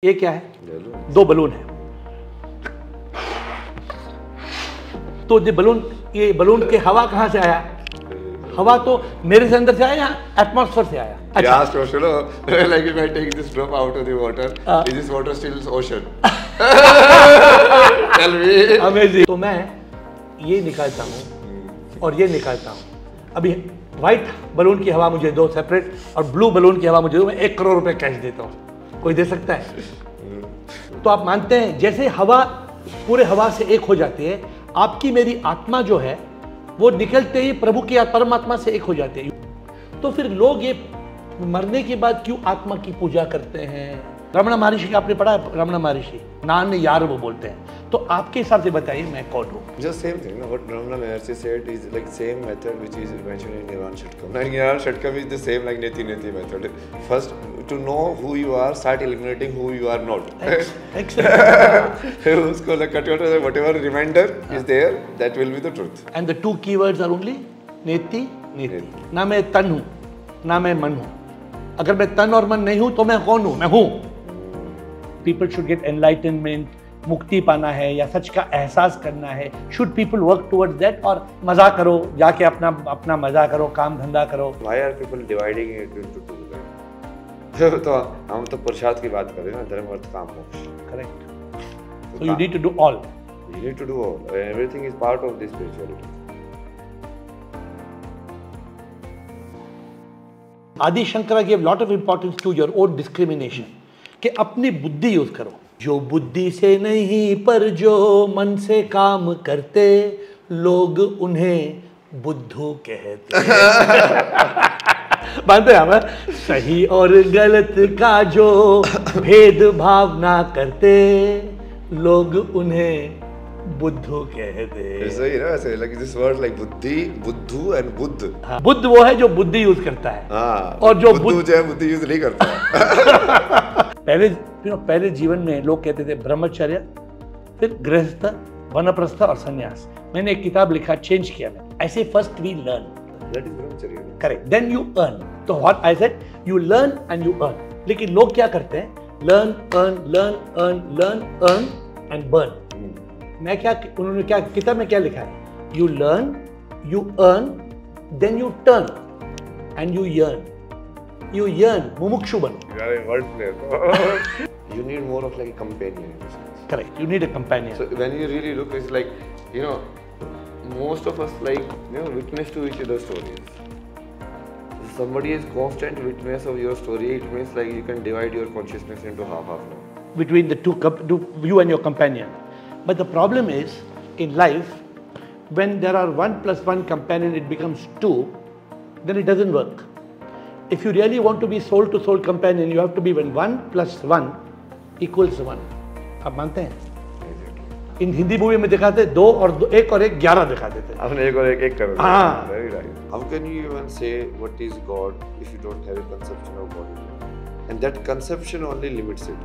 ये क्या है? दो बलून है। तो ये बलून के हवा कहां से आया? हवा तो मेरे से अंदर से आया या एटमॉस्फेयर से आया? अच्छा। He asked ocean, like if I take this drop out of the water, is this water still ocean? Tell me. Amazing. तो मैं ये निकालता हूँ और ये निकालता हूँ। अभी व्हाइट बलून की हवा मुझे दो सेपरेट और ब्लू बलून की हवा मुझे दो। मैं 1 करोड़ रुपए कैश देता हूँ। कोई दे सकता है? तो आप मानते हैं जैसे हवा पूरे हवा से एक हो जाती है, आपकी मेरी आत्मा जो है वो निकलते ही प्रभु की परमात्मा से एक हो जाती है। तो फिर लोग ये मरने के बाद क्यों आत्मा की पूजा करते हैं? रमणा महर्षि का आपने पढ़ा है? रमणा महर्षि नान यार वो बोलते हैं। तो आपके हिसाब से बताइए मैं कौन हूँ? Just same thing. What Ramana Maharshi said is like same method which is mentioned in Nirvana Shatkam. And Nirvana Shatkam is the same like Neti method. First, to know who you are, start eliminating who you are not. Excellent. उसको like cut out whatever reminder is there, that will be the truth. And the two keywords are only नेति नेति। ना मैं तन हूँ ना मैं मन हूँ। अगर मैं तन और मन नहीं हूँ तो मैं कौन हूँ? मैं हूँ। People should get enlightenment, मुक्ति पाना है या सच का एहसास करना है। Should people work towards that? और मजा करो, जाके अपना मजा करो, काम धंधा करो। Why are people dividing it into two? तो हम तो पुरुषार्थ की बात कर रहे हैं ना, धर्म अर्थ काम मोक्ष। Correct. So you need to do all. You need to do all. Everything is part of this spirituality. आदि Shankara gave lot of importance to your own discrimination कि अपनी बुद्धि यूज करो। जो बुद्धि से नहीं पर जो मन से काम करते लोग उन्हें बुद्धू कहते मानते हैं हम? सही और गलत का जो भेदभाव ना करते लोग उन्हें बुद्धू कहते। सही ना? ऐसे like this word like बुद्धि, बुद्धू and बुद्ध। हाँ, बुद्ध वो है जो बुद्धि यूज करता है। हाँ, और जो बुद्धू जो है बुद्धि यूज नहीं करता। पहले जीवन में लोग कहते थे ब्रह्मचर्य, फिर गृहस्थ, वानप्रस्थ और संन्यास। मैंने एक किताब लिखा, चेंज किया मैं। ऐसे first we learn, That is brahmacharya. Correct, then you earn. तो what I said, you learn and you earn. लेकिन लोग क्या करते हैं? Learn earn learn earn learn earn and burn. उन्होंने क्या किताब में क्या लिखा है? You learn, you earn, then you turn and you yearn. You yearn, मुमुक्षु बनो। You are a word player. You need more of like a companion. Correct. You need a companion. So when you really look, it's like, you know, most of us like, you know, witness to each other's stories. If somebody is constant witness of your story, it means like you can divide your consciousness into half now. Between the two, you and your companion. But the problem is, in life, when there are 1 + 1 companion, it becomes 2, then it doesn't work. If you really want to be soul to soul companion, you have to be when 1 + 1 = 1. आप मानते हैं? इन Hindi movie में दिखाते 2 और 1 और 1 11 दिखाते थे। आपने 1 और 1 कर दिया। हाँ। Very right. How can you even say what is God if you don't have a conception of God? And that conception only limits it.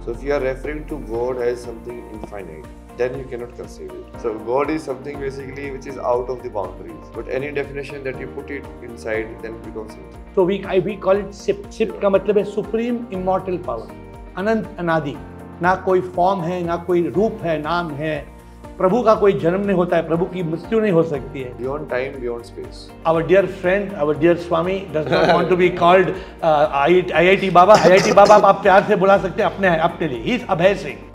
So if you are referring to God as something infinite, then you cannot conceive it. So God is something basically which is out of the boundaries. But any definition that you put it inside, then it becomes something. So we call it SIP. SIP का मतलब है supreme immortal power, अनंत अनादि। ना कोई form है, ना कोई रूप है, नाम है। प्रभु का कोई जन्म नहीं होता है, प्रभु की मृत्यु नहीं हो सकती है। Beyond time, beyond space. Our dear friend, our dear Swami does not want to be called IIT Baba. IIT Baba आप प्यार से बुला सकते हैं अपने लिए। He is Abhay Singh.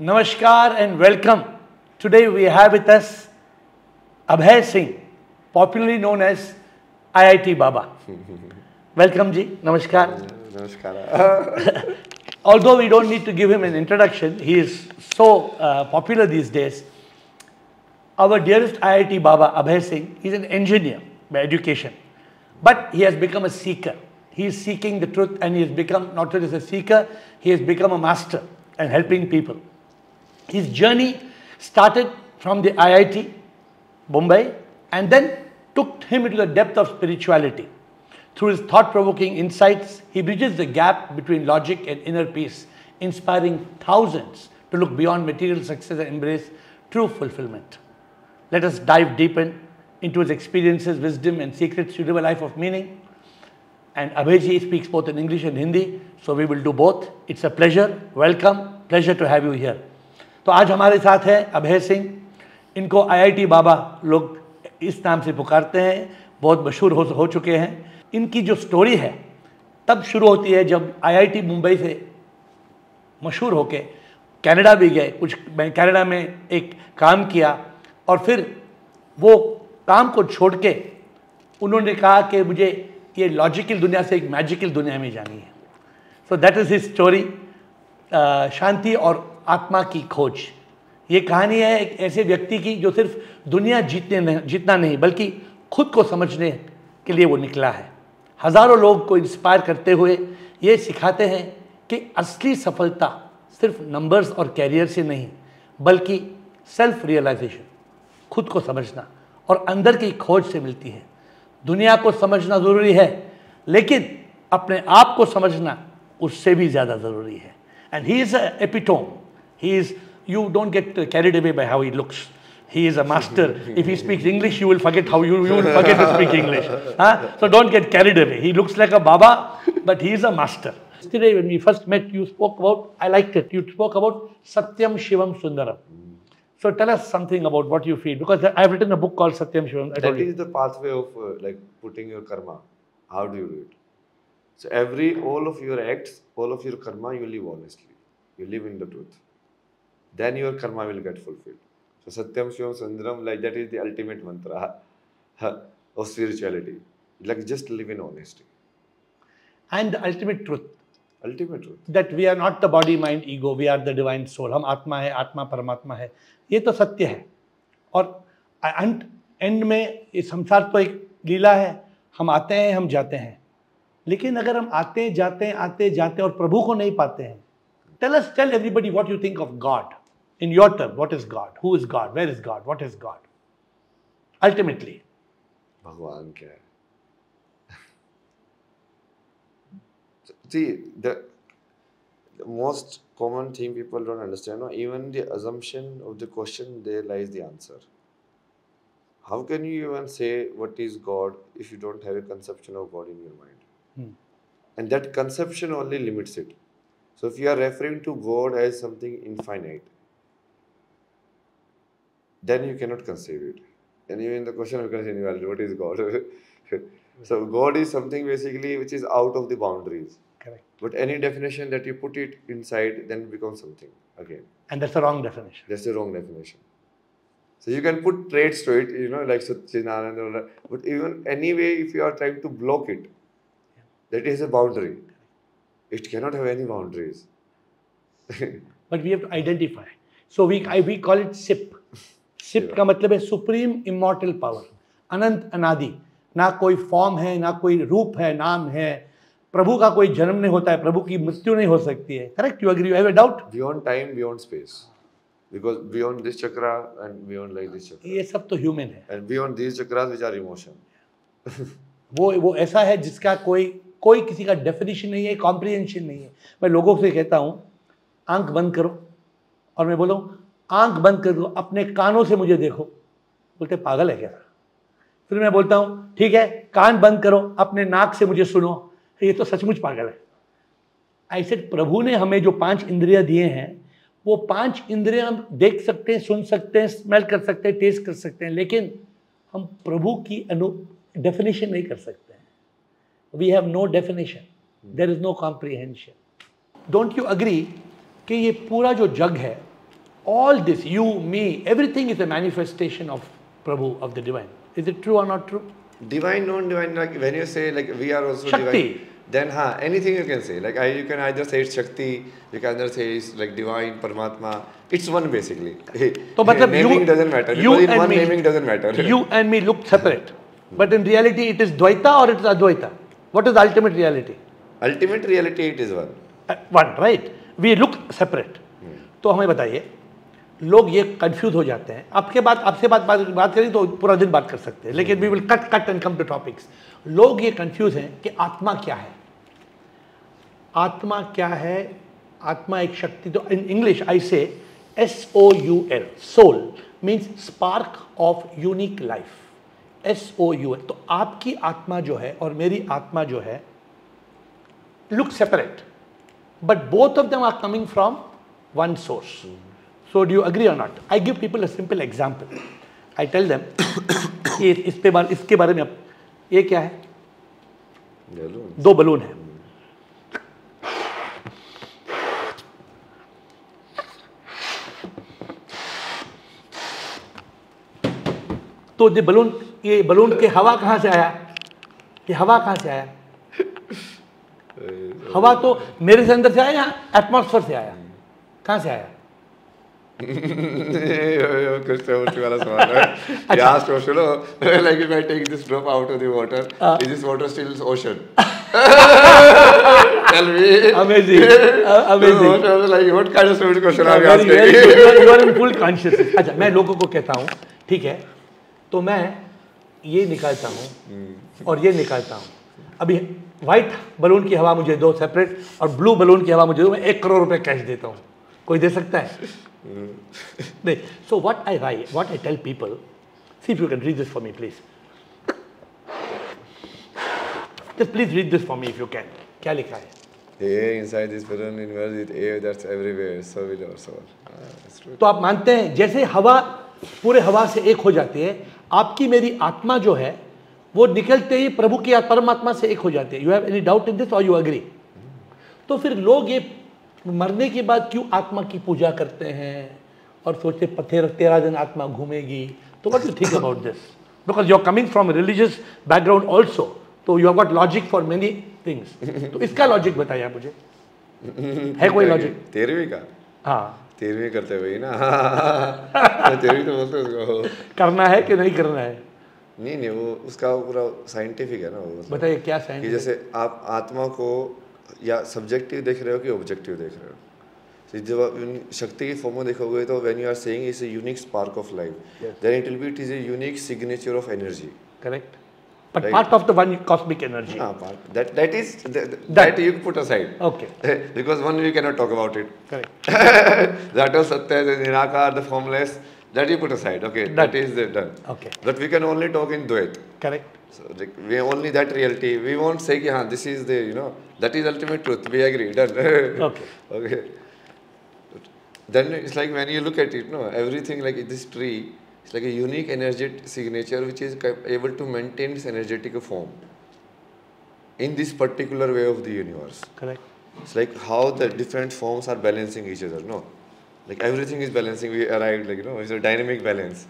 Namaskar and welcome. Today we have with us Abhay Singh, popularly known as IIT Baba. Welcome ji. Namaskar. Namaskar. Although we don't need to give him an introduction, he is so popular these days. Our dearest IIT Baba, Abhay Singh, is an engineer by education, but he has become a seeker. He is seeking the truth and he has become not just a seeker, he has become a master and helping people. His journey started from the IIT, Bombay, and then took him into the depth of spirituality. Through his thought-provoking insights, he bridges the gap between logic and inner peace, inspiring thousands to look beyond material success and embrace true fulfillment. Let us dive deep into his experiences, wisdom, and secrets to live a life of meaning. And Abhay ji speaks both in English and Hindi, so we will do both. It's a pleasure. Welcome. Pleasure to have you here. तो आज हमारे साथ है अभय सिंह. इनको IIT बाबा लोग इस नाम से पुकारते हैं, बहुत मशहूर हो चुके हैं. इनकी जो स्टोरी है तब शुरू होती है जब IIT मुंबई से मशहूर होके कनाडा भी गए. कनाडा में एक काम किया और फिर वो काम को छोड़ के उन्होंने कहा कि मुझे ये लॉजिकल दुनिया से एक मैजिकल दुनिया में जानी है. So that is his story. शांति और आत्मा की खोज. ये कहानी है एक ऐसे व्यक्ति की जो सिर्फ दुनिया जीतना नहीं बल्कि खुद को समझने के लिए वो निकला है. हज़ारों लोग को इंस्पायर करते हुए ये सिखाते हैं कि असली सफलता सिर्फ नंबर्स और कैरियर से नहीं बल्कि सेल्फ रियलाइजेशन, खुद को समझना और अंदर की खोज से मिलती है. दुनिया को समझना ज़रूरी है लेकिन अपने आप को समझना उससे भी ज़्यादा ज़रूरी है. And he is a epitome. He is, you don't get carried away by how he looks. He is a master. If he speaks English, you will forget how you will forget to speak English. So don't get carried away. He looks like a Baba, but he is a master. Yesterday when we first met, you spoke about, I liked it, you spoke about Satyam Shivam Sundaram. So tell us something about what you feel, because I have written a book called Satyam Shivam. That is the pathway of like putting your karma. How do you do it? So all of your acts, all of your karma, you live honestly. You live in the truth. Then your karma will get fulfilled. So Satyam Shivam Sundaram, like that is the ultimate mantra of spirituality. Like just live in honesty. And the ultimate truth. Ultimate truth. That we are not the body, mind, ego. We are the divine soul. हम आत्मा है, आत्मा परमात्मा है. ये तो सत्य है. और एंड में ये संसार तो एक लीला है. हम आते हैं, हम जाते हैं. लेकिन अगर हम आते जाते और प्रभु को नहीं पाते हैं, tell everybody what you think of God. In your term, what is God? Who is God? Where is God? What is God? Ultimately. Bhagwan kya hai? See, the most common thing people don't understand, no? Even the assumption of the question, there lies the answer. How can you even say what is God if you don't have a conception of God in your mind? And that conception only limits it. So if you are referring to God as something infinite, then you cannot conceive it. And even the question of continuity, what is God? So God is something basically which is out of the boundaries. Correct. But any definition that you put it inside, then it becomes something again. And that's a wrong definition. That's the wrong definition. So you can put traits to it, like Satchidananda, but even anyway, if you are trying to block it, that is a boundary. It cannot have any boundaries. But we have to identify. So we call it SIP. SIP का मतलब है supreme immortal power. अनंत अनादि. ना कोई form है, ना कोई रूप है, नाम है. प्रभु का कोई जन्म नहीं होता है, प्रभु की मृत्यु नहीं हो सकती है. Correct? You agree? You have a doubt? Beyond time, beyond space. Because beyond this chakra and beyond like this chakra. ये सब तो ह्यूमन है. And beyond these chakras which are emotion. वो ऐसा है जिसका कोई किसी का डेफिनेशन नहीं है, कॉम्प्रिहेंशन नहीं है. मैं लोगों से कहता हूँ आंख बंद करो और मैं बोलूँ आंख बंद कर दो, अपने कानों से मुझे देखो. बोलते पागल है क्या? फिर मैं बोलता हूँ ठीक है, कान बंद करो, अपने नाक से मुझे सुनो. ये तो सचमुच पागल है. ऐसे प्रभु ने हमें जो 5 इंद्रियां दिए हैं, वो 5 इंद्रियां हम देख सकते हैं, सुन सकते हैं, स्मेल कर सकते हैं, टेस्ट कर सकते हैं, लेकिन हम प्रभु की डेफिनेशन नहीं कर सकते. We have no definition. There is no comprehension. Don't you agree कि ये पूरा जो जग है, all this, you, me, everything is a manifestation of Prabhu, of the divine. Is it true or not true? Divine, non-divine, like when you say like we are also Shakti. divine, then anything you can say. Like you can either say it's Shakti, you can either say it's like divine, Paramatma. It's one basically. तो मतलब naming doesn't matter. Because in one naming doesn't matter. You and me look separate, but in reality it is Dvaita or it is Advaita. What is the ultimate reality? Ultimate reality it is one. One, right? We look separate. तो हमें बताइए, लोग ये confuse हो जाते हैं. आपसे बात करें तो पूरा दिन बात कर सकते हैं, लेकिन we will cut and come to topics. लोग ये कंफ्यूज हैं कि आत्मा क्या है। आत्मा क्या है? आत्मा एक शक्ति, तो इन इंग्लिश आई से SOUL, soul means spark of unique life, SOUL। तो आपकी आत्मा जो है और मेरी आत्मा जो है look separate, but both of them are coming from one source. So do you agree or not? I give people a simple example. I tell them कि इसके बारे में, ये क्या है? दो बलून है। तो ये बलून के हवा कहाँ से आया? ये हवा कहाँ से आया? हवा तो मेरे से अंदर से आया या एटमॉस्फेयर से आया? कहाँ से आया? वाला सवाल है। You asked ocean, like if I take this drop out of the water, is this water still ocean? Tell me. Amazing. Like what kind of stupid question are you Very asking? good. You are in full consciousness. अच्छा, मैं लोगों को कहता हूँ, ठीक है, तो मैं ये निकालता हूँ और ये निकालता हूँ। अभी व्हाइट बलून की हवा मुझे दो सेपरेट, और ब्लू बलून की हवा मुझे दो, मैं 1 करोड़ रुपए कैश देता हूँ। कोई दे सकता है? नहीं। So what I tell people, see if you can read this for me, please. Just please read this for me if you can. क्या लिखा है? The air inside this balloon involves with air that's everywhere. So will our soul. That's true. तो आप मानते हैं जैसे हवा पूरे हवा से एक हो जाती है, आपकी मेरी आत्मा जो है वो निकलते ही प्रभु की परमात्मा से एक हो जाती है। You have any doubt in this और यू एग्री? तो फिर लोग ये मरने के बाद क्यों आत्मा की पूजा करते हैं और सोचते 13 दिन आत्मा घूमेगी? तो what you think about this? Because you are coming from religious background also, तो you have got logic for many things. तो इसका लॉजिक बताइए आप मुझे, है कोई लॉजिक? 13वीं का? हाँ, 13वीं करते हुए ना। 13वीं तो बोलते उसको करना है कि नहीं करना है? नहीं, वो उसका पूरा साइंटिफिक है ना वो। बताइए क्या कि साइंटिफिक? जैसे आप आत्मा को या सब्जेक्टिव देख रहे हो कि ऑब्जेक्टिव देख रहे हो। जब आप शक्ति की फॉर्म में देखोगे तो when you are saying it's a unique spark of life, then it will be, it is a unique signature of energy. Correct, but part of the one cosmic energy. That you put aside. Okay. Because one we cannot talk about it. Correct. That was Satya, the Nirakar, the formless. That you put aside. Okay. That is done. Okay. But we can only talk in Dvait. Correct. So like, we only that reality. We won't say कि हाँ this is the that is ultimate truth. We agree. Done. Okay. Okay. Then it's like when you look at it, everything like this tree. It's like a unique energetic signature which is able to maintain its energetic form in this particular way of the universe. Correct. It's like how the different forms are balancing each other. Like everything is balancing. We arrived like it's a dynamic balance.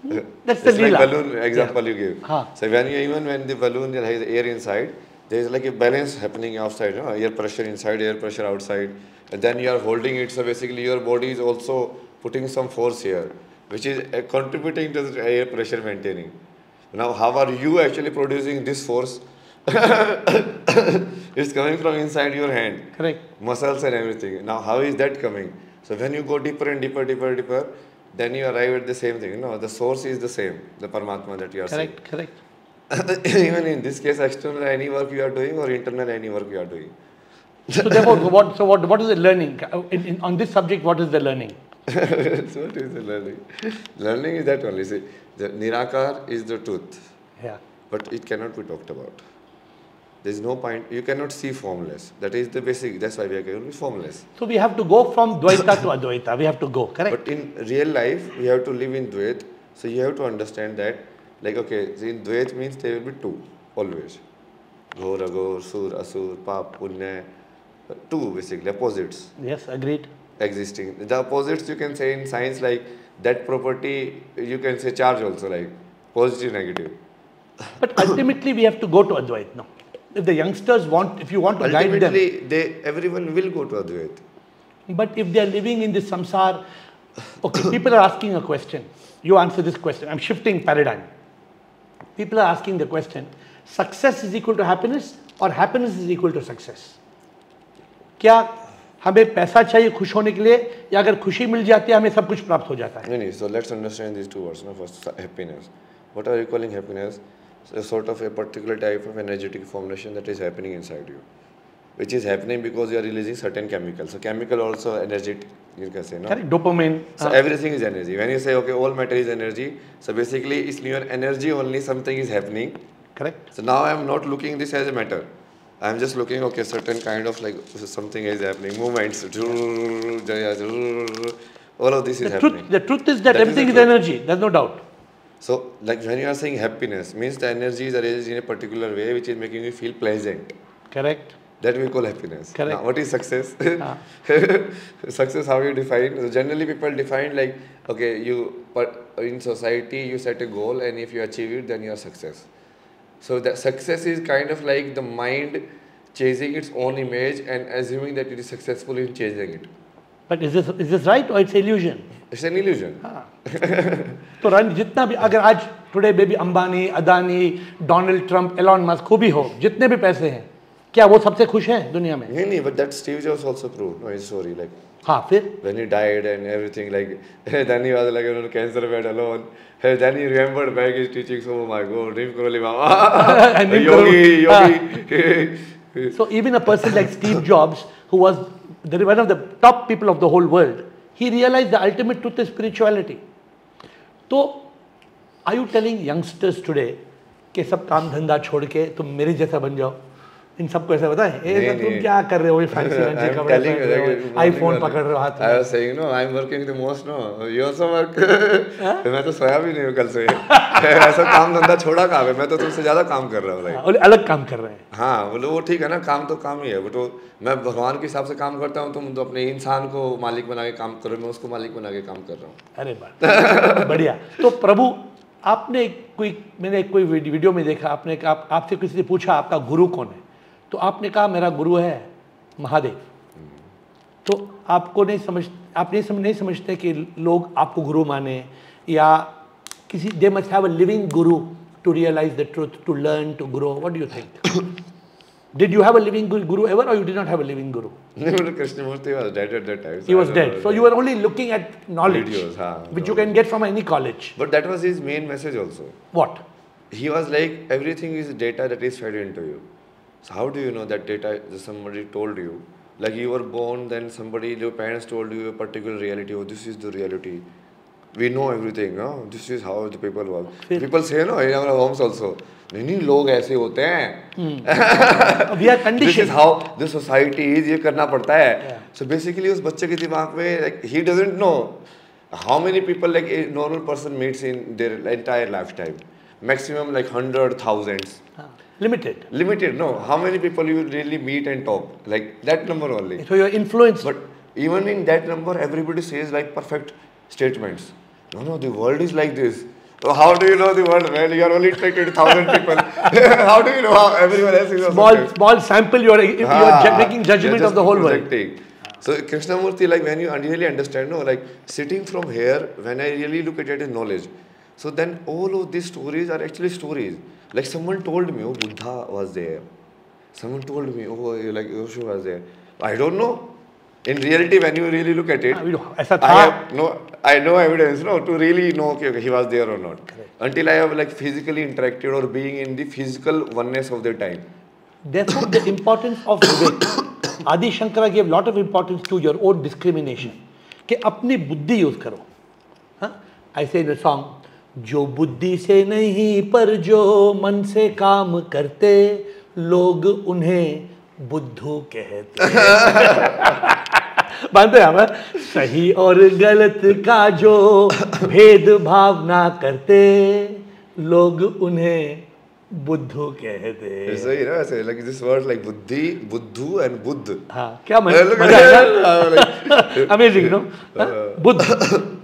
That's the it's like Leela. Balloon example you gave. Huh. So when the balloon has air inside, there is like a balance happening outside. Air pressure inside, air pressure outside, and then you are holding it. So basically, your body is also putting some force here, which is contributing to the air pressure maintaining. Now, how are you actually producing this force? It's coming from inside your hand. Correct. Muscles and everything. Now, how is that coming? So, when you go deeper and deeper, then you arrive at the same thing. The source is the same, the Paramatma that you are seeing. Correct. Even in this case, external any work you are doing or internal any work you are doing. So, therefore, what is the learning? On this subject, what is the learning? So what is the learning? Learning is that only. See, the Nirakar is the truth. Yeah. But it cannot be talked about. There is no point. You cannot see formless. That is the basic. That's why we are going to be formless. So we have to go from Dvaita to Advaita. We have to go, correct? But in real life, we have to live in Dvait. So you have to understand that, like, okay, in Dvait means there will be two, always. Ghor, Aghor, Sur, Asur, Pap, Punya. Two, basically, opposites. Yes, agreed. Existing. The opposites you can say in science, like that property, you can say charge also, like positive, negative. But ultimately we have to go to Advait, no? If the youngsters want, if you want to guide them. Ultimately, everyone will go to Advait. But if they are living in this samsar, okay, people are asking a question. You answer this question. I'm shifting paradigm. People are asking the question, success is equal to happiness or happiness is equal to success? क्या हमें पैसा चाहिए खुश होने के लिए, या अगर खुशी मिल जाती है हमें सब कुछ प्राप्त हो जाता है? No, so let's understand these two words. First, happiness. What are you calling happiness? a sort of a particular type of energetic formation that is happening inside you, which is happening because you are releasing certain chemicals. So chemical also energetic, you can say, no? Correct, dopamine. So everything is energy. When you say, okay, all matter is energy, so basically it's your energy only something is happening. Correct. So now I am not looking this as a matter. I am just looking, okay, certain kind of like something is happening, movements, all of this is happening. The truth is that everything is energy, there's no doubt. So like when you are saying happiness, means the energy is arranged in a particular way which is making you feel pleasant. Correct. That we call happiness. Correct. Now, what is success? Success, how you define? So generally, people define like, okay, in society you set a goal, and if you achieve it, then you are success. So that success is kind of like the mind chasing its own image and assuming that it is successful in chasing it. But is this right or it's illusion? It's an illusion. तो run जितना भी अगर आज today baby Ambani, Adani, Donald Trump, Elon Musk को भी हो, जितने भी पैसे हैं, क्या वो सबसे खुश हैं दुनिया में? नहीं, but that Steve Jobs also proved, no, his story, like. हाँ, फिर? When he died and everything, like, then he was like on a cancer bed alone. Then he remembered back his teachings. Oh my God, Neem Karoli Baba, yogi. So even a person like Steve Jobs, who was one of the top people of the whole world, he realized the ultimate truth is spirituality. So, are you telling youngsters today कि सब काम धंधा छोड़ के तुम मेरे जैसा बन जाओ? इन सबको ऐसा बताएं, तुम क्या कर रहे हो, ये फैंसी फैंसी कपड़े पहन रहे हो, आईफोन पकड़ रहे हो हाथ में? I was saying, no, I'm working the most, no. You also work. मैं तो सोया भी नहीं हूँ कल से. ऐसा काम धंधा छोड़ा कहाँ है? मैं तो तुमसे ज़्यादा काम कर रहा हूँ, like. अलग काम कर रहे हैं. हाँ, बोलो वो ठीक है ना, काम तो काम ही है. बट मैं भगवान के हिसाब से काम करता हूँ, तुम तो अपने इंसान को मालिक बना के काम करो, मैं उसको मालिक बना के काम कर रहा हूँ. अरे बात बढ़िया. तो प्रभु, आपने मैंने कोई वीडियो में देखा, आपने आपसे किसी ने पूछा आपका गुरु कौन है, तो आपने कहा मेरा गुरु है महादेव. तो आपको आप नहीं समझते कि लोग आपको गुरु माने, या किसी they must have a living guru to realise the truth, to learn, to grow. What do you think? Did you have a living guru ever, or you did not have a living guru? No, Krishnamurti was dead at that time. So he was dead. So you were only looking at knowledge, videos, which you can get from any college. But that was his main message also. What? He was like, everything is data that is fed into you. So how do you know that data somebody told you? Like you were born, then your parents told you a particular reality. Oh, this is the reality. We know everything. No? This is how the people work. People say, no, in our homes also. नहीं लोग ऐसे होते हैं. We are conditioned. This is how the society is. ये करना पड़ता है. So basically उस बच्चे के दिमाग में like he doesn't know how many people like a normal person meets in their entire lifetime. Maximum like 100 thousands. Limited. Limited. No. How many people you really meet and talk? Like that number only. So you are influenced. But even in that number, everybody says like perfect statements. No, the world is like this. So how do you know the world? Well, you are only taking 1,000 people. How do you know how everyone else is? Small sample. You are making judgment of the whole world. So Krishnamurti, like when you really understand, no, like sitting from here, when I really look at it as knowledge. So then all of these stories are actually stories. Like someone told me, oh, Buddha was there. Someone told me, oh, like Osho was there. I don't know. In reality, when you really look at it, I have no evidence, to really know okay, he was there or not. Correct. Until I have like physically interacted or being in the physical oneness of the time. Therefore, the importance of Vivek. Adi Shankara gave lot of importance to your own discrimination. कि अपनी बुद्धि use करो. I say in the song, जो बुद्धि से नहीं पर जो मन से काम करते लोग उन्हें बुद्धू कहते हैं. मानते हैं हम, सही और गलत का जो भेद भाव ना करते लोग उन्हें बुद्धू कहते हैं. सही ना ऐसे like this word like बुद्धि, बुद्धू and बुद्ध. हाँ, क्या मजा है. Amazing no.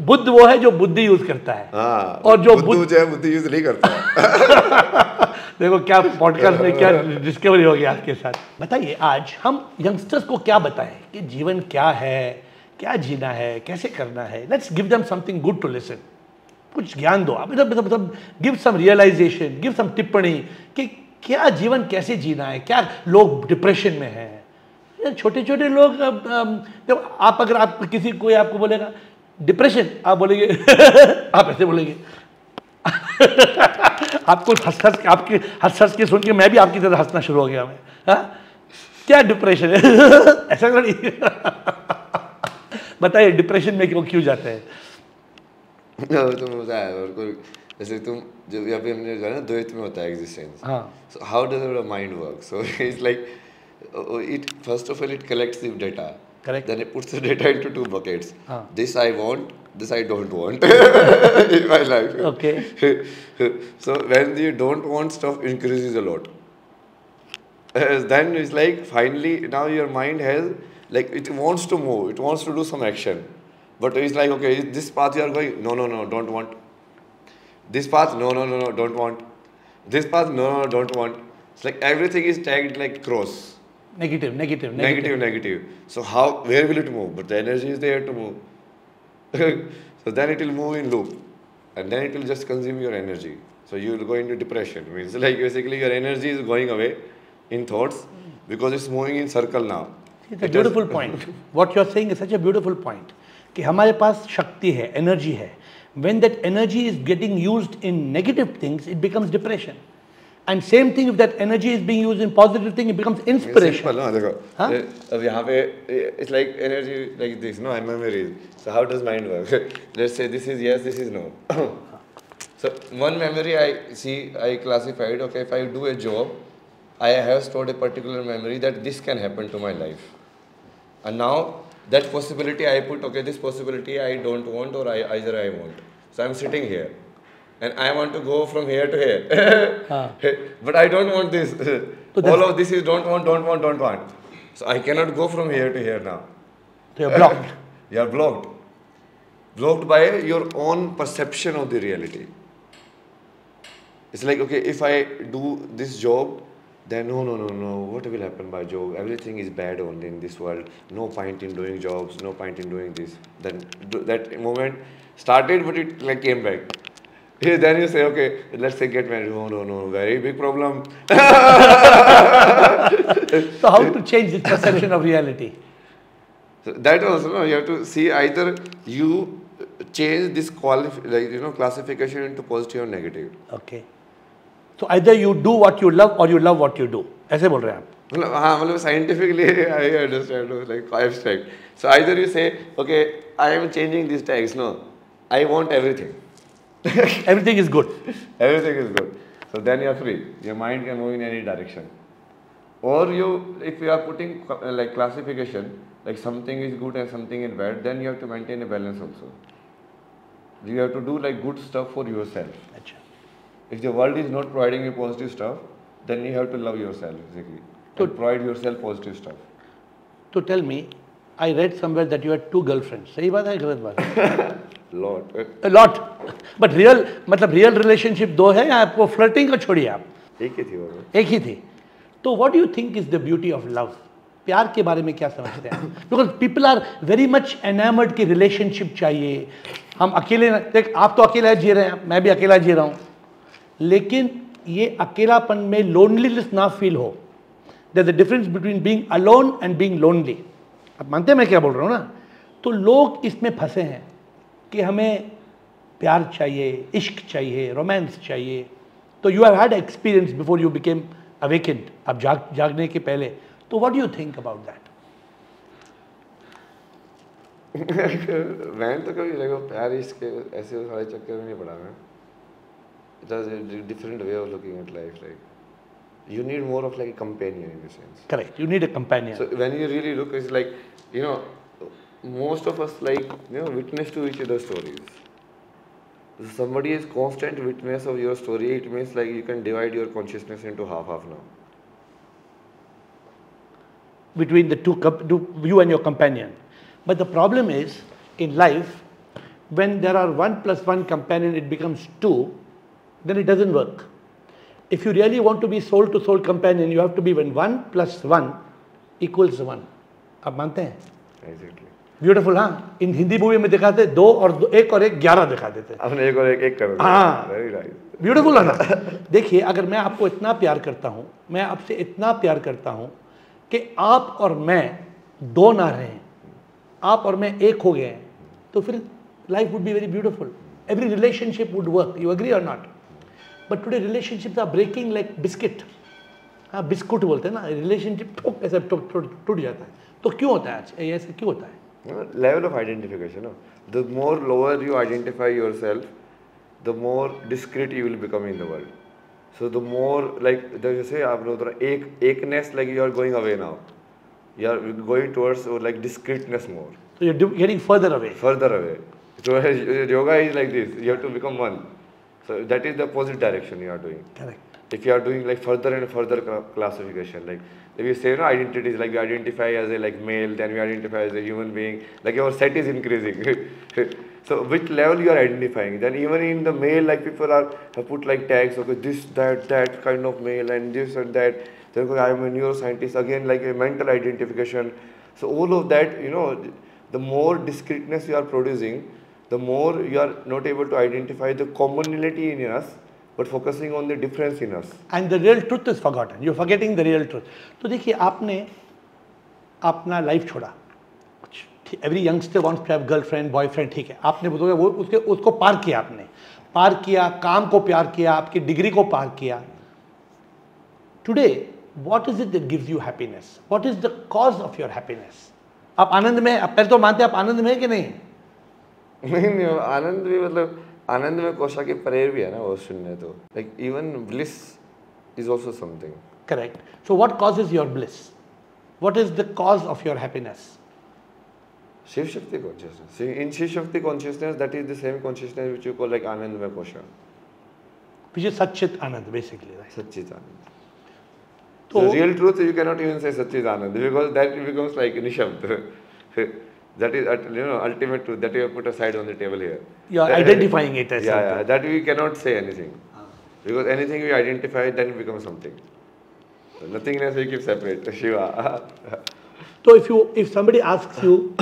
बुद्ध वो है जो बुद्धि यूज करता है. और जो बुद्धि यूज नहीं करता. देखो क्या पॉडकास्ट में क्या डिस्कवरी हो गया आपके साथ. बताइए आज हम यंगस्टर्स को क्या बताएं कि जीवन क्या है, क्या जीना है, कैसे करना है. Let's give them something good to listen. कुछ ज्ञान दो आप, मतलब give some realization, give some टिप्पणी कि क्या जीवन कैसे जीना है. क्या लोग डिप्रेशन में हैं, छोटे छोटे लोग. जब अगर आप किसी कोई आपको बोलेगा डिप्रेशन, आप बोलेंगे आप ऐसे बोलेंगे आपको आपके हंस के सुन के मैं भी आपकी तरह हंसना शुरू हो गया मैं। हाँ? क्या डिप्रेशन है? ऐसा नहीं। बताइए डिप्रेशन में क्यों जाते हैं? तो मजा है। और कोई जैसे तुम जो यहाँ पे हमने जाना द्वैत में होता है एग्जिस्टेंस। हाँ। So how does our mind work? So it's like it first of all it collects the data. Correct. Then it puts the data into two buckets. हाँ. This I want, this I don't want in my life. Okay. So when you don't want stuff increases a lot. Then it's like finally now your mind has like it wants to move, it wants to do some action, but it's like okay, this path you are going, no, don't want. This path, no, don't want. This path, no, don't want. It's like everything is tagged like cross. Negative. So where will it move? But the energy is there to move. So then it will move in loop, and then it will just consume your energy. So you will go into depression. Means like basically your energy is going away in thoughts because it's moving in circle now. It's a beautiful point. What you are saying is such a beautiful point. कि हमारे पास शक्ति है, energy है. When that energy is getting used in negative things, it becomes depression. And same thing, if that energy is being used in positive things, it becomes inspiration. Simple, no? देखो, अब यहाँ पे it's like energy like this, no? Memories. So how does mind work? Let's say this is yes, this is no. So one memory I classified. Okay, if I do a job, I have stored a particular memory that this can happen to my life, and now that possibility I put. Okay, this possibility I don't want, or either I want. So I'm sitting here. And I want to go from here to here. But I don't want this. So all of this is don't want. So I cannot go from here to here now. So you're blocked. You are blocked. Blocked by your own perception of the reality. It's like, okay, if I do this job, then no. What will happen by job? Everything is bad only in this world. No point in doing jobs. No point in doing this. Then that moment started, but it like came back. Then you say, okay, let's say get married. No, very big problem. So how to change this perception of reality? So that also, no, you have to see either you change this classification into positive or negative. Okay. So either you do what you love or you love what you do. ऐसे बोल रहे हैं आप? हाँ, मतलब scientifically I understand, like abstract. So either you say, okay, I am changing these tags. No, I want everything. Everything is good. Everything is good. So then you are free. Your mind can move in any direction. Or if you are putting like classification, like something is good and something is bad, then you have to maintain a balance also. You have to do like good stuff for yourself. Achha. If the world is not providing you positive stuff, then you have to love yourself basically. To provide yourself positive stuff. To tell me, I read somewhere that you had 2 girlfriends. सही बात है गलत बात है? A lot. But real relationship 2 है या आपको flirting का छोड़िए आप? एक ही थी वो. एक ही थी. तो what do you think is the beauty of love? प्यार के बारे में क्या समझते हैं? Because people are very much enamored कि relationship चाहिए. हम अकेले देख आप तो अकेला जी रहे हैं, मैं भी अकेला जी रहा हूँ. लेकिन ये अकेलापन में loneliness ना feel हो. There's a difference between being alone and being lonely. आप मानते हैं मैं क्या बोल रहा हूँ ना? तो लोग इसमें फंसे हैं कि हमें प्यार चाहिए, इश्क चाहिए, रोमांस चाहिए. तो you have had experience before you became awakened, अब जागने के पहले. तो what do you think about that? मैं तो कभी देखो प्यार इश्क ऐसे सारे चक्कर में नहीं पड़ा मैं. It was a different way of looking at life. Like you need more of like a companion in a sense. Correct. You need a companion. So when you really look, it's like most of us witness to each other's stories. If somebody is constant witness of your story, it means like you can divide your consciousness into half now. Between the two, you and your companion. But the problem is, in life, when there are 1 + 1 companion, it becomes 2, then it doesn't work. If you really want to be soul-to-soul companion, you have to be when 1 + 1 = 1. आप मानते हैं? Exactly. Beautiful. हाँ, इन Hindi movie में दिखाते 2 और 1 और 1 11 दिखा देते. आपने 1 और 1 कर दिया. हाँ, वेरी नाइस. ब्यूटीफुल है ना? देखिए, अगर मैं आपको इतना प्यार करता हूँ, मैं आपसे इतना प्यार करता हूँ कि आप और मैं 2 ना रहें, आप और मैं 1 हो गए हैं, तो फिर life would be very beautiful. Every relationship would work. You agree or not? But today relationships are breaking like biscuit. हाँ, बिस्कुट बोलते हैं ना, रिलेशनशिप ठोक ऐसे टूट जाता है. तो क्यों होता है आज ऐसे, क्यों होता है? Level of identification. No? The more lower you identify yourself, the more discreet you will become in the world. So the more like जैसे आप लोग थोड़ा एकनेस like you are going away now. You are going towards like discreetness more. So you're getting further away. Further away. So yoga is like this. You have to become one. So that is the opposite direction you are doing. Correct. If you are doing like further and further classification, like if you say no identities, like you identify as a like male, then you identify as a human being, like your set is increasing. So which level you are identifying? Then even in the male, like people have put like tags, okay, this, that kind of male, and this and that. Then okay, I am a neuroscientist, again like a mental identification. So all of that, you know, the more discreteness you are producing, the more you are not able to identify the commonality in us, but focusing on the difference in us. And the real truth is forgotten. You're forgetting the real truth. तो देखिए, आपने अपना life छोड़ा. Every youngster wants to have girlfriend, boyfriend, ठीक है. आपने बोला वो उसको पार किया, आपने पार किया, काम को प्यार किया, आपकी डिग्री को पार किया. Today, what is it that gives you happiness? What is the cause of your happiness? आप आनंद में, आप पहले तो मानते हैं आप आनंद में है कि नहीं? नहीं, आनंद भी मतलब आनंद में कोशा के परेर भी है ना वो सुनने तो. Like even bliss is also something. Correct. So what causes your bliss? What is the cause of your happiness? Shiv Shakti consciousness. See, in Shiv Shakti consciousness, that is the same consciousness which you call like Anandmaya Kosha. Which is Satchit Anand, basically, right? Satchit Anand. So, the real truth, you cannot even say Satchit Anand because that becomes like Nishabd. That is, you know, ultimate truth that you have put aside on the table here. You are identifying it as something. Yeah, that we cannot say anything. Because anything we identify, then it becomes something. So nothingness we keep separate. Shiva. So if somebody asks you,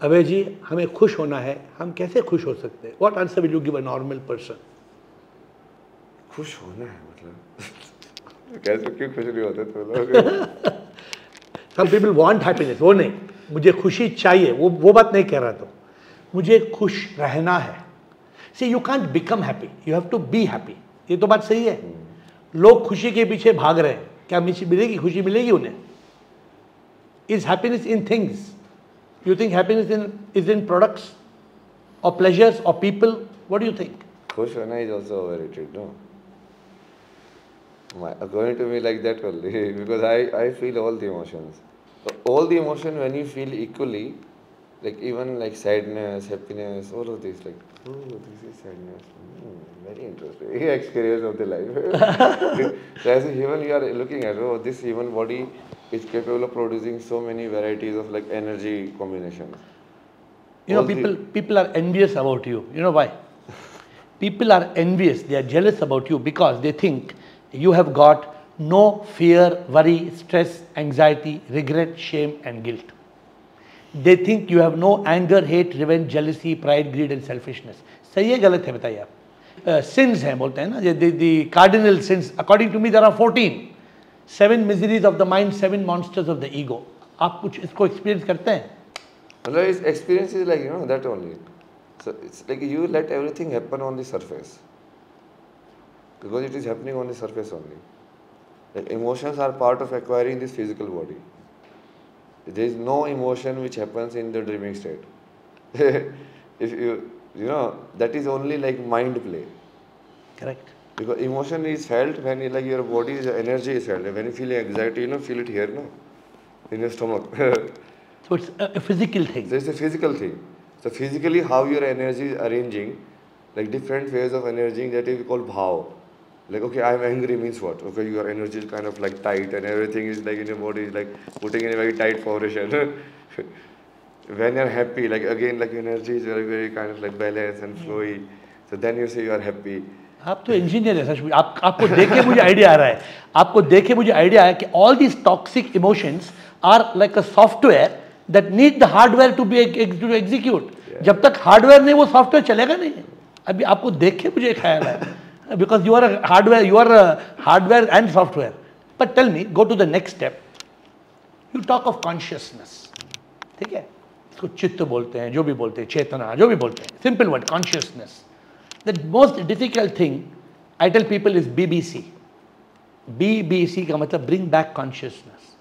अभय जी हमें खुश होना है, हम कैसे खुश हो सकते हैं? What answer will you give a normal person? खुश होना है मतलब कैसे, क्यों खुश नहीं होते तो लोग? Some people want happiness. वो नहीं, मुझे खुशी चाहिए, वो बात नहीं कह रहा. तो मुझे खुश रहना है. See, you can't become happy. You have to be happy. ये तो बात सही है. लोग खुशी के पीछे भाग रहे हैं. क्या मिलेगी, खुशी मिलेगी उन्हें? Is happiness in things? You think happiness is in products or pleasures or people? What do you think? खुश होना is also overrated, no? According to me, like that only, because I feel all the emotions. So all the emotion when you feel equally, like even like sadness, happiness, all of this, like, oh, this is sadness. Very interesting experience of the life. So as a human, you are looking at, oh, this human body is capable of producing so many varieties of like energy combinations. You know, people are envious about you. You know why? People are envious. They are jealous about you because they think you have got no fear, worry, stress, anxiety, regret, shame and guilt. They think you have no anger, hate, revenge, jealousy, pride, greed and selfishness. सही है गलत है बताइए आप? Sins हैं बोलते हैं ना, the cardinal sins. According to me there are 14. 7 miseries of the mind, 7 monsters of the ego. आप कुछ इसको experience करते हैं? Well, experience is like, you know, that only. So it's like you let everything happen on the surface. Because it is happening on the surface only. Like emotions are part of acquiring this physical body. There is no emotion which happens in the dreaming state. If you know, that is only like mind play. Correct. Because emotion is felt when like your body's energy is felt. When you feel anxiety, you know, feel it here, no? In your stomach. So it's a physical thing. So it's a physical thing. So physically how your energy is arranging, like different ways of energy, that is called bhav. Like, okay, I am angry means what? Okay, your energy is kind of like tight and everything is like in your body is like putting in a very tight position. When you are happy, like again, like energy is very, very kind of like balanced and flowy. So then you say you are happy. आप तो engineer है सच में. आपको देख के मुझे idea आ रहा है. आपको देख के मुझे आइडिया आया कि all these toxic emotions are like a software that need the hardware to execute. जब तक हार्डवेयर नहीं वो सॉफ्टवेयर चलेगा नहीं. अभी आपको देख के मुझे ख्याल है. Because you are a hardware and software. But tell me, go to the next step. You talk of consciousness. ठीक है? इसको चित्त बोलते हैं, जो भी बोलते हैं, चेतना, जो भी बोलते हैं. Simple word, consciousness. The most difficult thing I tell people is BBC. BBC का मतलब bring back consciousness.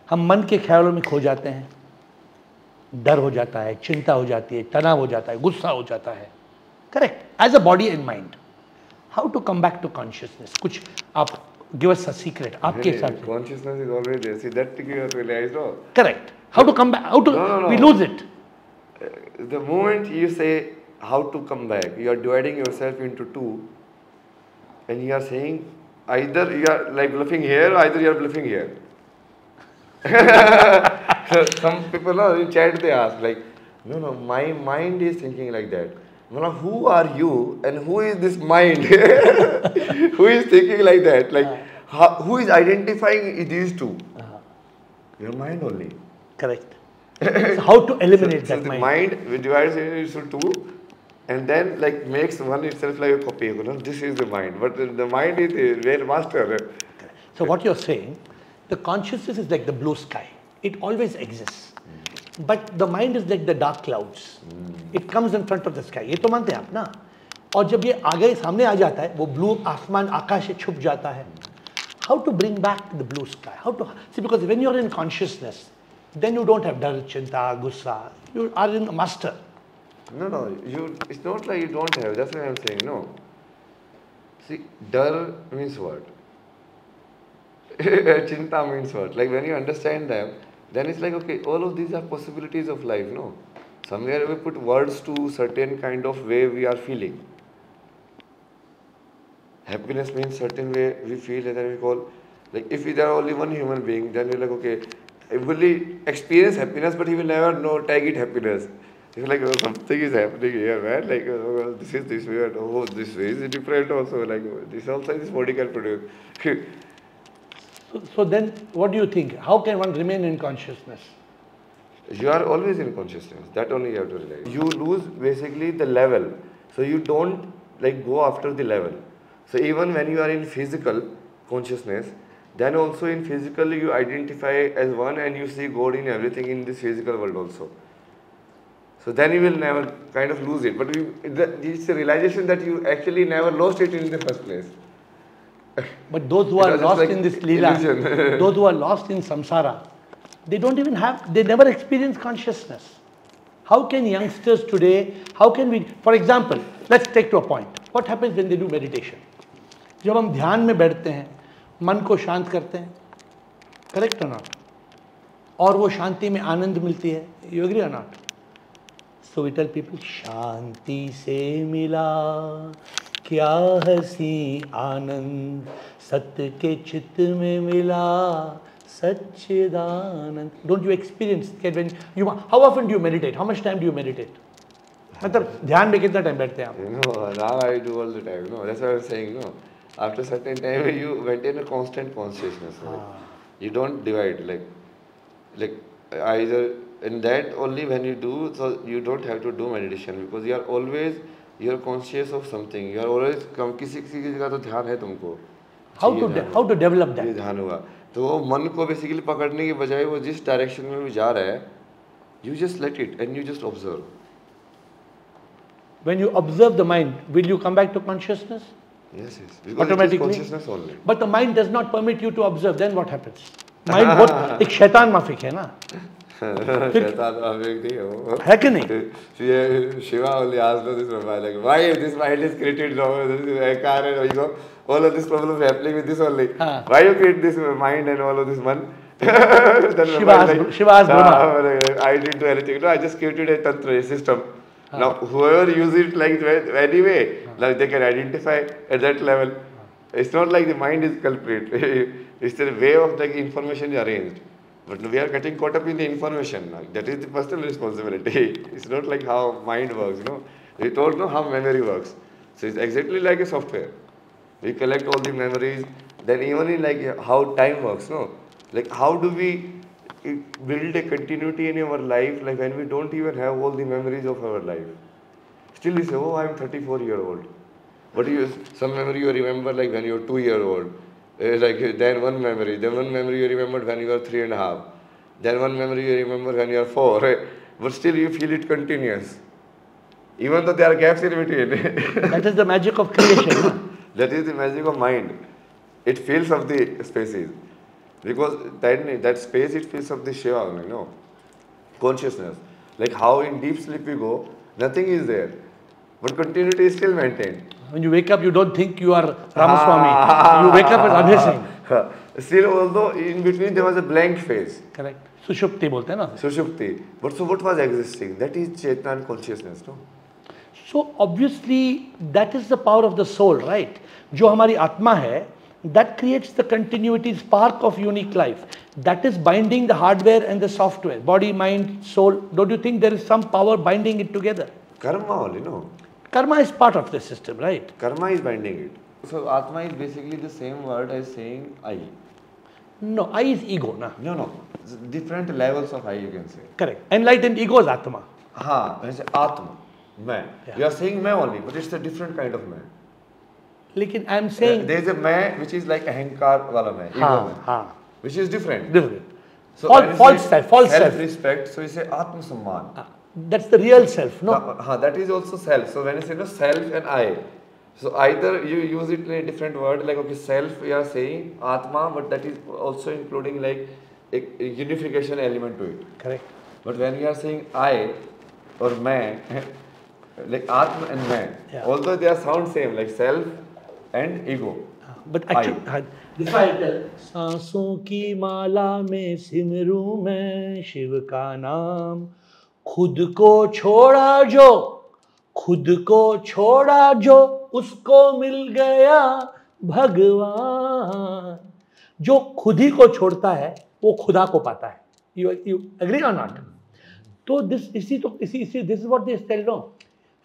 हम मन के ख्यालों में खो जाते हैं, डर हो जाता है, चिंता हो जाती है, तनाव हो जाता है, गुस्सा हो जाता है. Correct. As a body and mind. How to come back to consciousness? कुछ आप give us a secret. आपके हिसाब से. Consciousness is always there. See that you have realized, no? Correct. How to come back? How to No. we lose it? The moment you say how to come back, you are dividing yourself into two, and you are saying either you are like bluffing here, or either you are bluffing here. So some people, no, in chat they ask like, no, my mind is thinking like that. No, who are you and who is this mind? Who is thinking like that? Like, who is identifying these two? Your mind only. Correct. So how to eliminate So that the mind? mind we divides it into two, and then like makes one itself like a copy. You know, this is the mind, but the mind is the real master. So what you're saying, the consciousness is like the blue sky. It always exists. But the mind is like the dark clouds. It comes in front of the sky. ये तो मानते हैं आप ना? और जब ये आगे सामने आ जाता है, वो blue आसमान आकाश से छुप जाता है. How to bring back the blue sky? How to see? Because when you're in consciousness, then you don't have dar, chinta, gussa. You are in a master. No, it's not like you don't have. That's what I'm saying. No. See, dar means what? Chinta means what? Like when you understand them, then it's like, okay, all of these are possibilities of life, no? Somewhere we put words to certain kind of way we are feeling. Happiness means certain way we feel, and then we call, like if there are only one human being, then we're like, okay, he will experience happiness, but he will never know, tag it happiness. He's like, oh, something is happening here, man. Like, oh, this is this way, oh, this way is different also. Like, this also this body can produce. So then, what do you think? How can one remain in consciousness? You are always in consciousness. That only you have to realize. You lose basically the level. So you don't like go after the level. So even when you are in physical consciousness, then also in physical you identify as one and you see God in everything in this physical world also. So then you will never kind of lose it. But it's a realization that you actually never lost it in the first place. But those who are lost in this Leela, those who are lost in samsara, they don't even have, they never experience consciousness. How can youngsters today, how can we, for example, let's take to a point. What happens when they do meditation? जब हम ध्यान में बैठते हैं, मन को शांत करते हैं, correct or not? और वो शांति में आनंद मिलती है, you agree or not? So we tell people, शांति से मिला क्या हसी आनंद, सत्य के चित्त में मिला सच्चिदानंद. Don't you experience that when you? How often do you meditate? How much time do you meditate? मतलब ध्यान में कितना टाइम बैठते हैं आप? No, now I do all the time. No, that's what I'm saying. No, after certain time you maintain a constant consciousness. Right? You don't divide like either. And that only when you do, so you don't have to do meditation because you are always conscious of something. You are always किसी का तो ध्यान है तुमको. How to develop that? ये ध्यान हुआ तो वो मन को बेसिकली पकड़ने के बजाय वो जिस डायरेक्शन में भी जा रहा है, you just let it and you just observe. When you observe the mind, will you come back to consciousness? Yes. Because Automatically. it is consciousness only. But the mind does not permit you to observe. Then what happens? Mind बहुत एक शैतान माफिक है ना? शैतान माफिक नहीं है वो. है कि नहीं? Shiva only asked us this one, like why this mind is created now? This is a car and you know all of this problem is happening with this only. Why you create this mind and all of this man? Shiva asked Brahma. I didn't do anything. No, I just created a tantra, a system. Now whoever uses it like anyway, like they can identify at that level. It's not like the mind is culprit. It's the way of like information is arranged. But we are getting caught up in the information. That is the personal responsibility. It's not like how mind works, you know. We don't know how memory works. So it's exactly like a software. We collect all the memories. Then even in like how time works, no? Like how do we build a continuity in our life, like when we don't even have all the memories of our life? Still we say, oh, I'm 34-year-old. But some memory you remember like when you're 2-year-old. Like then one memory you remembered when you were 3.5. Then one memory you remember when you are 4. Right? But still you feel it continuous. Even though there are gaps in between. That is the magic of creation. That is the magic of mind. It fills up the spaces. Because then that space, it fills up the Shiva, consciousness. Like how in deep sleep we go, nothing is there. But continuity is still maintained. When you wake up, you don't think you are Ramaswamy. You wake up as Abhay Singh. Still, although in between there was a blank phase. Correct. Sushupti bolte हैं ना. Sushupti. But so what was existing? That is Chetna and consciousness, no? So obviously that is the power of the soul, right? जो हमारी आत्मा है, that creates the continuity spark of unique life. That is binding the hardware and the software, body, mind, soul. Don't you think there is some power binding it together? Karma only, no? Karma is part of the system, right? Karma is binding it. So Atma is basically the same word as saying I. No, I is ego, na? No. Different levels of I, you can say. Correct. Enlightened ego is Atma. When you say Atma, मैं. Yeah. You are saying मैं only, but it's a different kind of मैं. लेकिन I am saying there is a मैं which is like अहंकार वाला मैं, ego मैं, which is different. Different. So false self. Self-respect. So you say Atma Samman. That's the real self, no? That is also self. So when you say self and I, so either you use it in a different word, like okay, self you are saying Atma, but that is also including like a unification element to it. Correct. But when you are saying I or मैं, like Atma and मैं, although they are sound same, like self and ego. But actually, this I tell. सांसों की माला में सिमरूं मैं शिव का नाम, खुद को छोड़ा जो उसको मिल गया भगवान. जो खुद ही को छोड़ता है वो खुदा को पाता है. You agree or not? तो this is what they tell, no?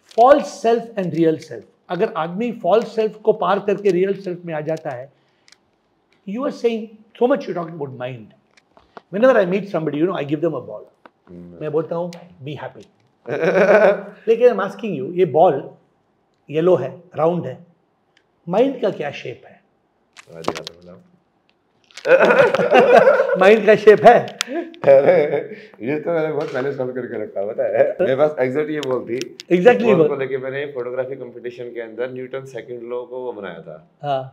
False self and real self. अगर आदमी false self को पार करके real self में आ जाता है, you are saying so much you're talking about mind. Whenever I meet somebody, I give them a ball. मैं बोलता हूँ be happy. लेकिन I'm asking you, ये बॉल येलो है, राउंड है, माइंड का क्या शेप है? माइंड का शेप है? ये तो मैंने बहुत पहले सॉल्व करके रखा, पता है? मेरे पास एग्जैक्ट ये बोल थी. एग्जैक्टली को लेके मैंने फोटोग्राफी कंपटीशन के अंदर न्यूटन सेकंड लॉ को वो बनाया था. हाँ.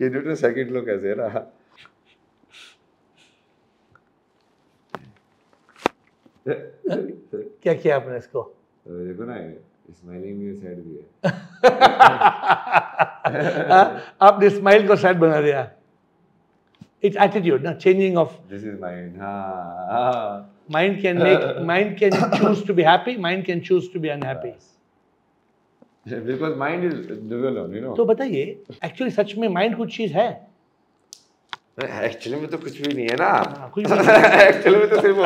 ये न्यूटन सेकंड लॉ कैसे है ना? क्या किया आपने इसको? देखो ना, स्माइलिंग में साइड भी है. आपने स्माइल को साइड बना दिया. It's attitude, na? Changing of. This is mind. Mind can choose to be happy. Mind can choose to be unhappy. Because mind is dual, तो बताइए, actually सच में mind कुछ चीज है? एक्चुअली में तो कुछ भी नहीं है ना. एक्चुअली में तो सिर्फ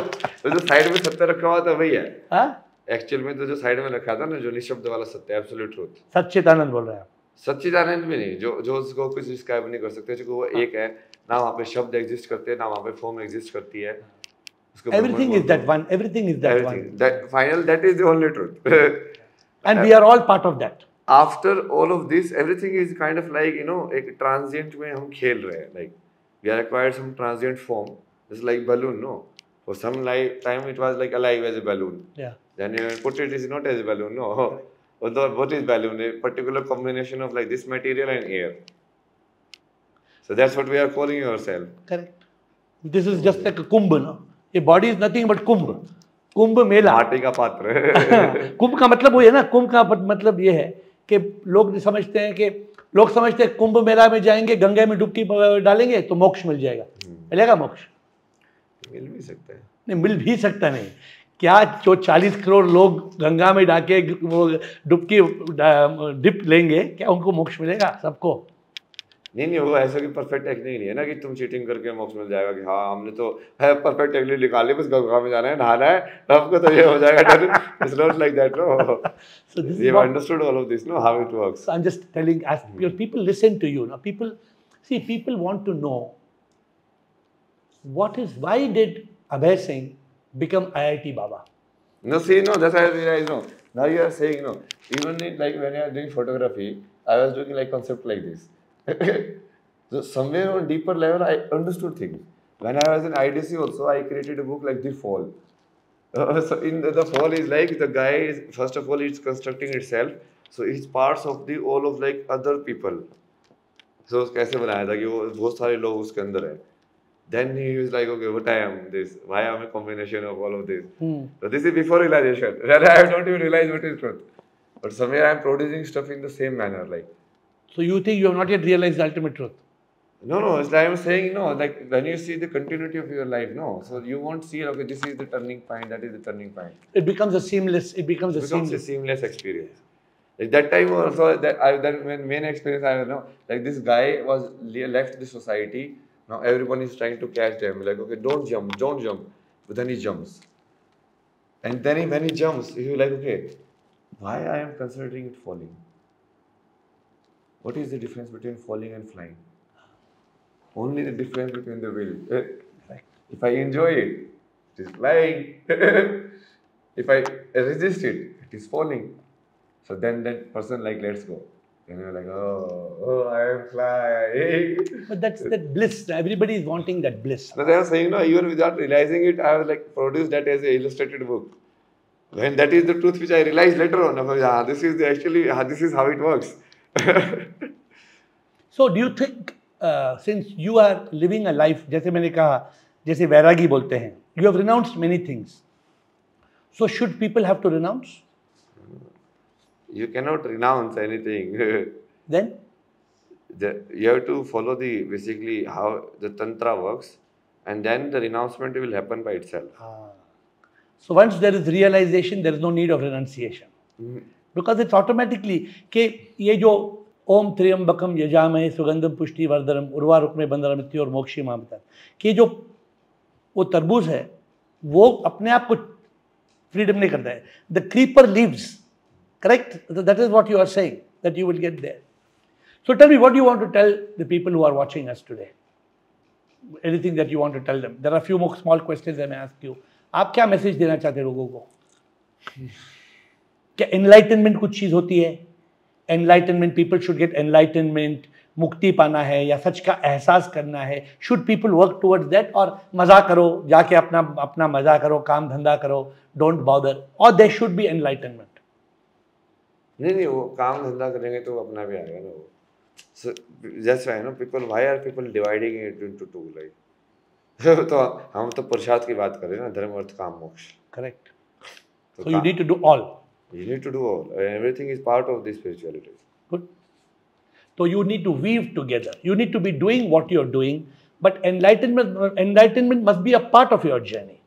जो साइड में सत्य रखा हुआ था वही है. एक्चुअली में तो जो साइड में रखा था ना, जो निशब्द वाला सत्य, एब्सोल्यूट ट्रूथ. सच्चिदानंद बोल रहे हैं आप? सच्चिदानंद भी नहीं, जो उसको कुछ डिस्क्राइब नहीं कर सकते, क्योंकि वो एक है ना. वहाँ पे शब्द एग्जिस्ट करते हैं ना, वहाँ पे फॉर्म एग्जिस्ट करती है. Everything is that one. Everything is that one. That final, that is the only truth. And we are all part of that. After all of this, everything is kind of like एक transient में हम खेल रहे हैं. Like we are acquired some transient form. It's like balloon, no? For some time it was like alive as a balloon. Yeah. Then you put it is not as a balloon, no. Although what is balloon? A particular combination of like this material and air. So that's what we are calling yourself. Correct. This is just like a kumbh, no? ये body is nothing but कुंभ. कुंभ मेला. माटी का पात्र. कुंभ का मतलब वो है ना, कुंभ का मतलब ये है कि लोग समझते हैं कुंभ मेला में जाएंगे, गंगा में डुबकी डालेंगे तो मोक्ष मिल जाएगा. मिलेगा मोक्ष? मिल भी सकता है. नहीं, मिल भी सकता नहीं. क्या जो 40 करोड़ लोग गंगा में डाके वो डुबकी डिप लेंगे, क्या उनको मोक्ष मिलेगा? सबको नहीं होगा. ऐसा कि परफेक्ट टेक्निक नहीं है ना कि तुम चीटिंग करके मोक्ष मिल जाएगा कि हाँ हमने तो है परफेक्ट टेक्निक निकाली, बस गंगा में जाना है, नहाना है, सबको तो ये हो जाएगा. It's not like that, no. So this we have understood all of this, no, how it works. So I'm just telling, as your people listen to you, no? People want to know why did Abhay Singh become IIT Baba? No, that's why I realize, now you are saying, even like when I was doing photography, I was doing like concept like this. So somewhere on deeper level, I understood things. When I was in IDC also, I created a book like The Fall. So in the fall is like the guy is, first of all, it's constructing itself. So it's parts of the all of like other people. So कैसे बनाया था कि वो बहुत सारे लोग उसके अंदर है. Then he was like, okay, what I am this? Why am I a combination of all of this? So this is before realization. Rather, I don't even realize what is truth. But somewhere I am producing stuff in the same manner, like. So you think you have not yet realized the ultimate truth? No, it's like I'm saying, no, like when you see the continuity of your life, no. So you won't see, okay, this is the turning point, that is the turning point. It becomes a seamless. It becomes a seamless experience. Like that time also, that when main experience, I don't know, like this guy was left the society. Now everyone is trying to catch them. Like, okay, don't jump. But then he jumps. And then when he jumps, he's like, okay, why I am considering it falling? What is the difference between falling and flying? Only the difference between the will. If I enjoy it, it is flying. If I resist it, it is falling. So then that person like lets go. And you're like, oh, I am flying. But that's that bliss. Everybody is wanting that bliss. That's what I was saying, no, even without realizing it, I was like produced that as an illustrated book. When that is the truth which I realized later on, I was like, this is how it works. So do you think, since you are living a life, जैसे मैंने कहा, जैसे वैरागी बोलते हैं, you have renounced many things. So should people have to renounce? You cannot renounce anything. Then? You have to follow basically how the tantra works, and then the renouncement will happen by itself. So once there is realization, there is no need of renunciation. Because it's automatically कि ये जो ओम त्र्यंबकम यजामहे सुगंधम पुष्टि वर्धनम उर्वारुकमे बंधनमिति और मोक्षी मामता, कि जो वो तरबूज है वो अपने आप को फ्रीडम नहीं करता है. The creeper leaves. Correct? That is what you are saying, that you will get there. So tell me, what do you want to tell the people who are watching us today? Anything that you want to tell them? There are a few more small questions I may ask you. आप क्या message देना चाहते हैं लोगों को? क्या enlightenment कुछ चीज़ होती है? Enlightenment, people should get enlightenment, मुक्ति पाना है या सच का एहसास करना है. Should people work towards that? और मज़ा करो, जाके अपना मज़ा करो, काम धंधा करो, don't bother. Or there should be enlightenment. नहीं वो काम धंधा करेंगे तो अपना भी आएगा ना वो. So that's why, why are people dividing it into two, like? तो हम तो पुरुषार्थ की बात कर रहे हैं ना, धर्म अर्थ काम मोक्ष. Correct. So you need to do all. You need to do all. Everything is part of this spirituality. Good. So you need to weave together. You need to be doing what you're doing, but enlightenment must be a part of your journey.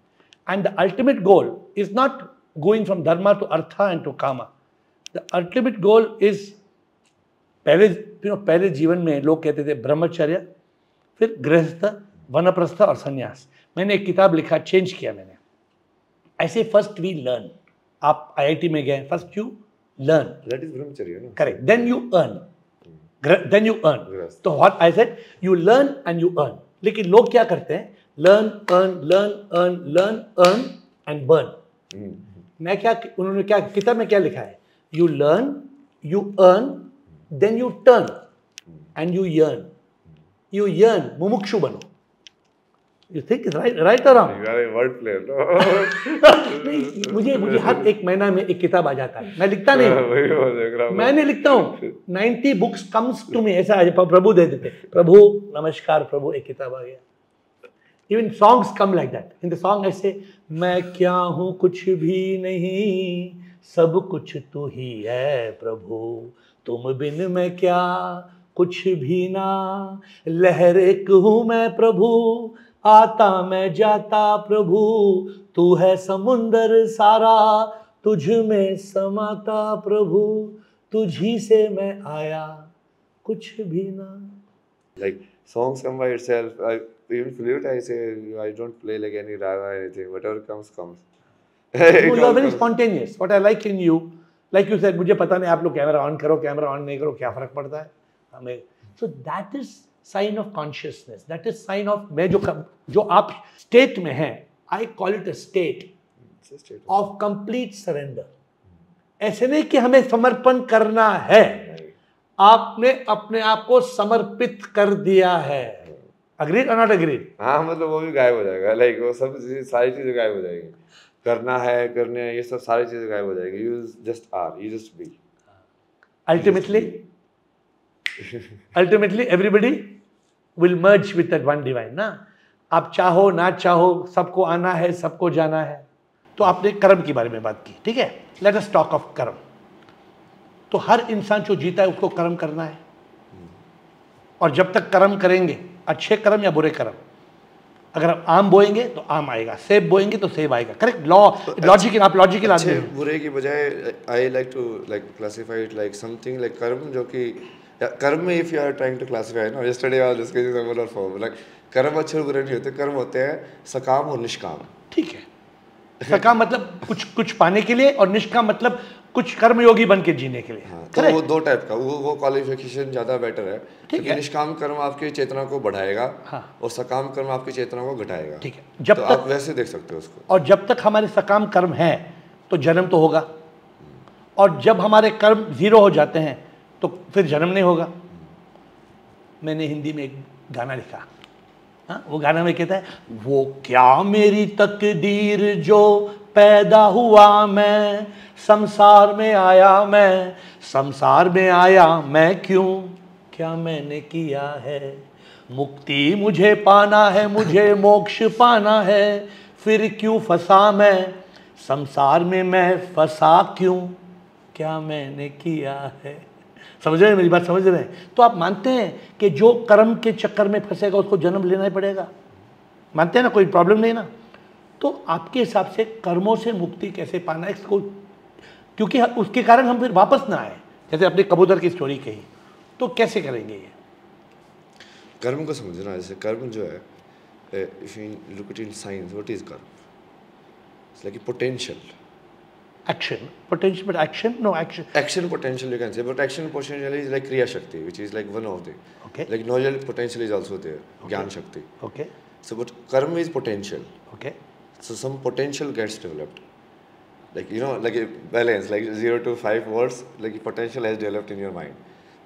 And the ultimate goal is not going from dharma to artha and to kama. The ultimate goal is, पहले जीवन में लोग कहते थे ब्रह्मचर्य, फिर गृहस्थ, वनप्रस्थ और संन्यास. मैंने एक किताब लिखा, चेंज किया मैंने. ऐसे फर्स्ट वी लर्न. आप आईआईटी में गए, first you learn. That is brahmacharya, no? Correct. Then you earn. Then you earn. Yes. So what I said, you learn and you earn. लेकिन लोग क्या करते हैं? Learn, earn and burn. उन्होंने क्या किताब में क्या लिखा है? You learn, you earn, then you turn and you yearn. You yearn, मुमुक्षु बनो. You think it's right or wrong? You are a word player, no? मुझे हर एक महीना में एक किताब आ जाता है. मैं लिखता नहीं. मैं नहीं लिखता हूँ. 90 books comes to me. ऐसा प्रभु दे देते. प्रभु नमस्कार प्रभु, एक किताब आ गया. Even songs come like that. In the song I say, मैं क्या हूँ कुछ भी नहीं, सब कुछ तू ही है प्रभु, तुम बिन मैं क्या कुछ भी ना, लहर एक हूँ मैं प्रभु, आता मैं जाता प्रभु, तू है समुंदर सारा, तुझ में समाता प्रभु, तुझी से मैं आया कुछ भी ना. Like songs come by itself. Even flute, I say I don't play like any raga or anything. Whatever comes. You are very spontaneous. What I like in you, like you said, मुझे पता नहीं आप लोग camera on करो, camera on नहीं करो, क्या फर्क पड़ता है हमें. So that is sign of consciousness. That is sign of मैं जो आप state में हैं, I call it a state of complete surrender. ऐसे नहीं कि हमें समर्पण करना है, आपने अपने आप को समर्पित कर दिया है. Agreed or not agreed? हाँ, मतलब वो भी गायब हो जाएगा. लाइक वो सब सारी चीजें गायब हो जाएगी. करना है, करने ये सब सारी चीजें गायब हो जाएगी. You just are, you just be. Ultimately everybody will merge with that one divine ना। आप चाहो ना चाहो सबको आना है, सबको जाना है। तो आपने कर्म के बारे में बात की, ठीक है। लेट अस टॉक ऑफ कर्म। तो हर इंसान जो जीता है उसको कर्म करना है, और जब तक कर्म करेंगे, अच्छे कर्म या बुरे कर्म, अगर आप आम बोएंगे तो आम आएगा, सेब बोएंगे तो सेब आएगा। करेक्ट लॉजिकल, आप लॉजिकल आदमी हैं। बुरे की बजाय I like to classify it like something like karma, जो कि कर्म में if you are trying to classify ना, yesterday I was discussing someone or for like karma अच्छे और बुरे नहीं होते। कर्म होते हैं सकाम और निष्काम, ठीक है। सकाम मतलब कुछ पाने के लिए, और निष्काम मतलब कुछ कर्मयोगी बन के जीने के लिए। हाँ, तो वो दो टाइप का, वो क्वालिफिकेशन ज़्यादा बेटर है। ठीक है। निष्काम कर्म आपकी चेतना को बढ़ाएगा, हाँ, और सकाम कर्म आपकी चेतना को घटाएगा। ठीक है। जब तो तक आप वैसे देख सकते हो उसको। और जब तक हमारे सकाम कर्म है तो जन्म तो होगा, और जब हमारे कर्म जीरो हो जाते हैं तो फिर जन्म नहीं होगा। मैंने हिंदी में एक गाना लिखा, हाँ, वो गाना में कहता है, वो क्या मेरी तकदीर जो पैदा हुआ मैं, संसार में आया मैं, संसार में आया मैं क्यों, क्या मैंने किया है, मुक्ति मुझे पाना है, मुझे मोक्ष पाना है, फिर क्यों फंसा मैं संसार में, मैं फंसा क्यों, क्या मैंने किया है। समझ रहे हैं मेरी बात, समझ रहे हैं? तो आप मानते हैं कि जो कर्म के चक्कर में फंसेगा उसको जन्म लेना ही पड़ेगा, मानते हैं ना, कोई प्रॉब्लम नहीं ना। तो आपके हिसाब से कर्मों से मुक्ति कैसे पाना है इसको, क्योंकि उसके कारण हम फिर वापस ना आए, जैसे अपने कबूतर की स्टोरी कही, तो कैसे करेंगे ये कर्म को समझना। जैसे कर्म जो है, if you look it in science, what is karma? It's like potential action potential, but action potential you can say, but action potential is like kriya shakti, which is like one of the, okay, like knowledge potential is also there, okay, gyan shakti, okay. So but karma is potential, okay, so some potential gets developed, like you know, like a balance, like 0 to 5 volts, like potential has developed in your mind.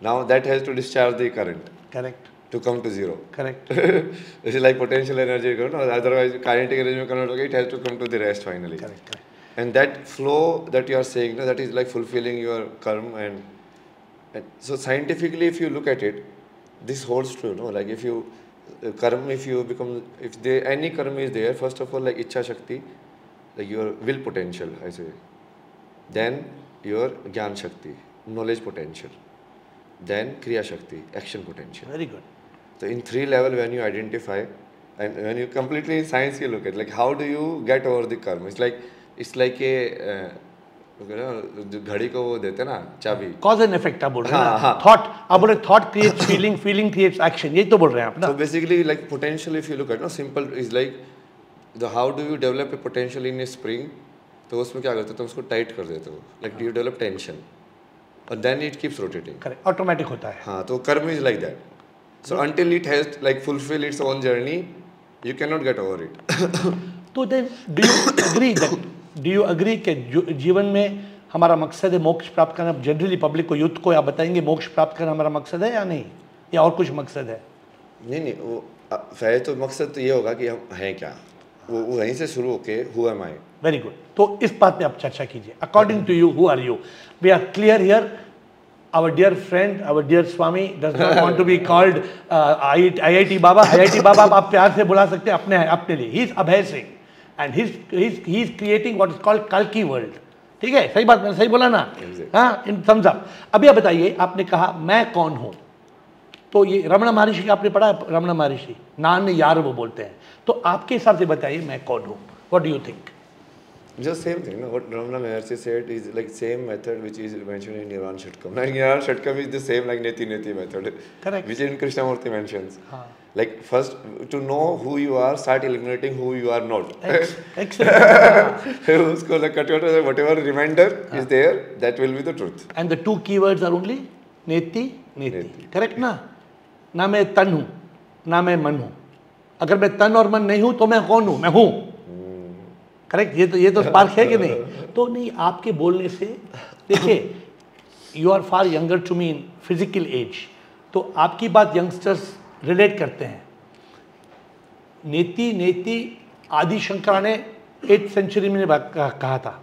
Now that has to discharge the current, correct, to come to zero, correct. This is like potential energy, otherwise kinetic energy will convert, okay, it has to come to the rest finally, correct, correct. And that flow that you are saying, that is like fulfilling your karma. And so scientifically, if you look at it, this holds true, no? Like if you karma, if you become, if there any karma is there, first of all, like ichha shakti, like your will potential, I say, then your gyan shakti, knowledge potential, then kriya shakti, action potential. Very good. So in 3 level, when you identify, and when you completely in science you look at, like how do you get over the karma? It's like a घड़ी को वो देते ना चाबी, cause and effect आप बोल रहे हैं ना, थॉट आप बोल रहे, thought creates feeling, feeling creates action, यही तो बोल रहे हैं आप ना। So basically like potential, if you look at, no, simple is like the how do you develop a potential in a spring, तो उसमें क्या करते हो, तुम उसको टाइट कर देते हो, like you develop tension, and then it keeps rotating, correct, automatic होता है। हाँ, तो कर्म is like that. So until it has like fulfill its own journey, you cannot get over it. तो then do you agree कि जीवन में हमारा मकसद है मोक्ष प्राप्त करना? जनरली पब्लिक को, यूथ को आप बताएंगे मोक्ष प्राप्त करना हमारा मकसद है या नहीं, या और कुछ मकसद है? नहीं, वो पहले तो मकसद तो ये होगा कि हम हैं क्या, वो वहीं से शुरू होके who am I. Very good. तो इस बात पे आप चर्चा कीजिए। According to you, who are you? We are clear here. Our dear friend, our dear Swami does not want to be called IIT Baba. IIT Baba आप प्यार से बुला सकते हैं अपने लिए। He is Abhay Singh and he is creating what is called Kalki world. ठीक है, सही बात, मैंने सही बोला ना? हाँ, इन thumbs up। अभी आप बताइए, आपने कहा मैं कौन हूँ, तो ये रमणा महर्षि का आपने पढ़ा है? रमणा महर्षि नान यार वो बोलते हैं, तो आपके हिसाब से बताइए मैं कौन हूँ? What do you think? Just same thing, no? What Ramana Maharshi said is like same method which is mentioned in Nirvana Shatkam. Like Nirvana Shatkam is the same like Neti method, correct, which in Krishnamurti mentions. Like first to know who you are, start eliminating who you are not. Excellent. Usko like whatever reminder is there, that will be the truth. And the 2 keywords are only Neti. Correct ना? ना मैं तन हूँ, ना मैं मन हूँ। अगर मैं तन और मन नहीं हूँ तो मैं कौन हूँ? मैं हूँ। करेक्ट, ये तो स्पार्क है कि नहीं? तो नहीं, आपके बोलने से देखिए, you are far younger to me in physical age, तो आपकी बात यंगस्टर्स रिलेट करते हैं। नेति आदि शंकरा ने 8th century में कहा था,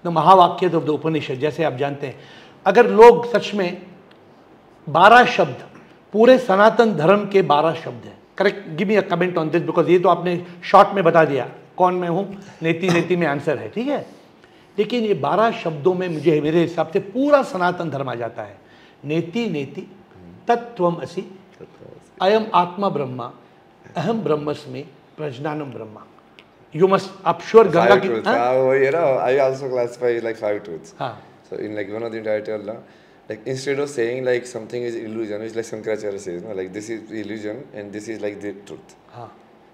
द महावाक्य ऑफ द उपनिषद, जैसे आप जानते हैं, अगर लोग सच में 12 शब्द, पूरे सनातन धर्म के 12 शब्द हैं, correct, give me a comment on this, because ये तो आपने शॉर्ट में बता दिया कौन मैं हूं, नेति नेति में आंसर है, ठीक है, लेकिन ये 12 शब्दों में मुझे मेरे हिसाब से पूरा सनातन धर्म आ जाता है। नेति नेति तत्त्वम असि, अयम आत्मा ब्रह्मा, अहम ब्रह्मस्मि, प्रज्ञानम ब्रह्मा। यू मस्ट, आप श्योर गंगा की, you know, I also classify it like 5 truths. हाँ, So in like one of the entirety, like instead of saying like something is illusion, it's like Shankaracharya says, no, like this is illusion and this is like the truth. हाँ,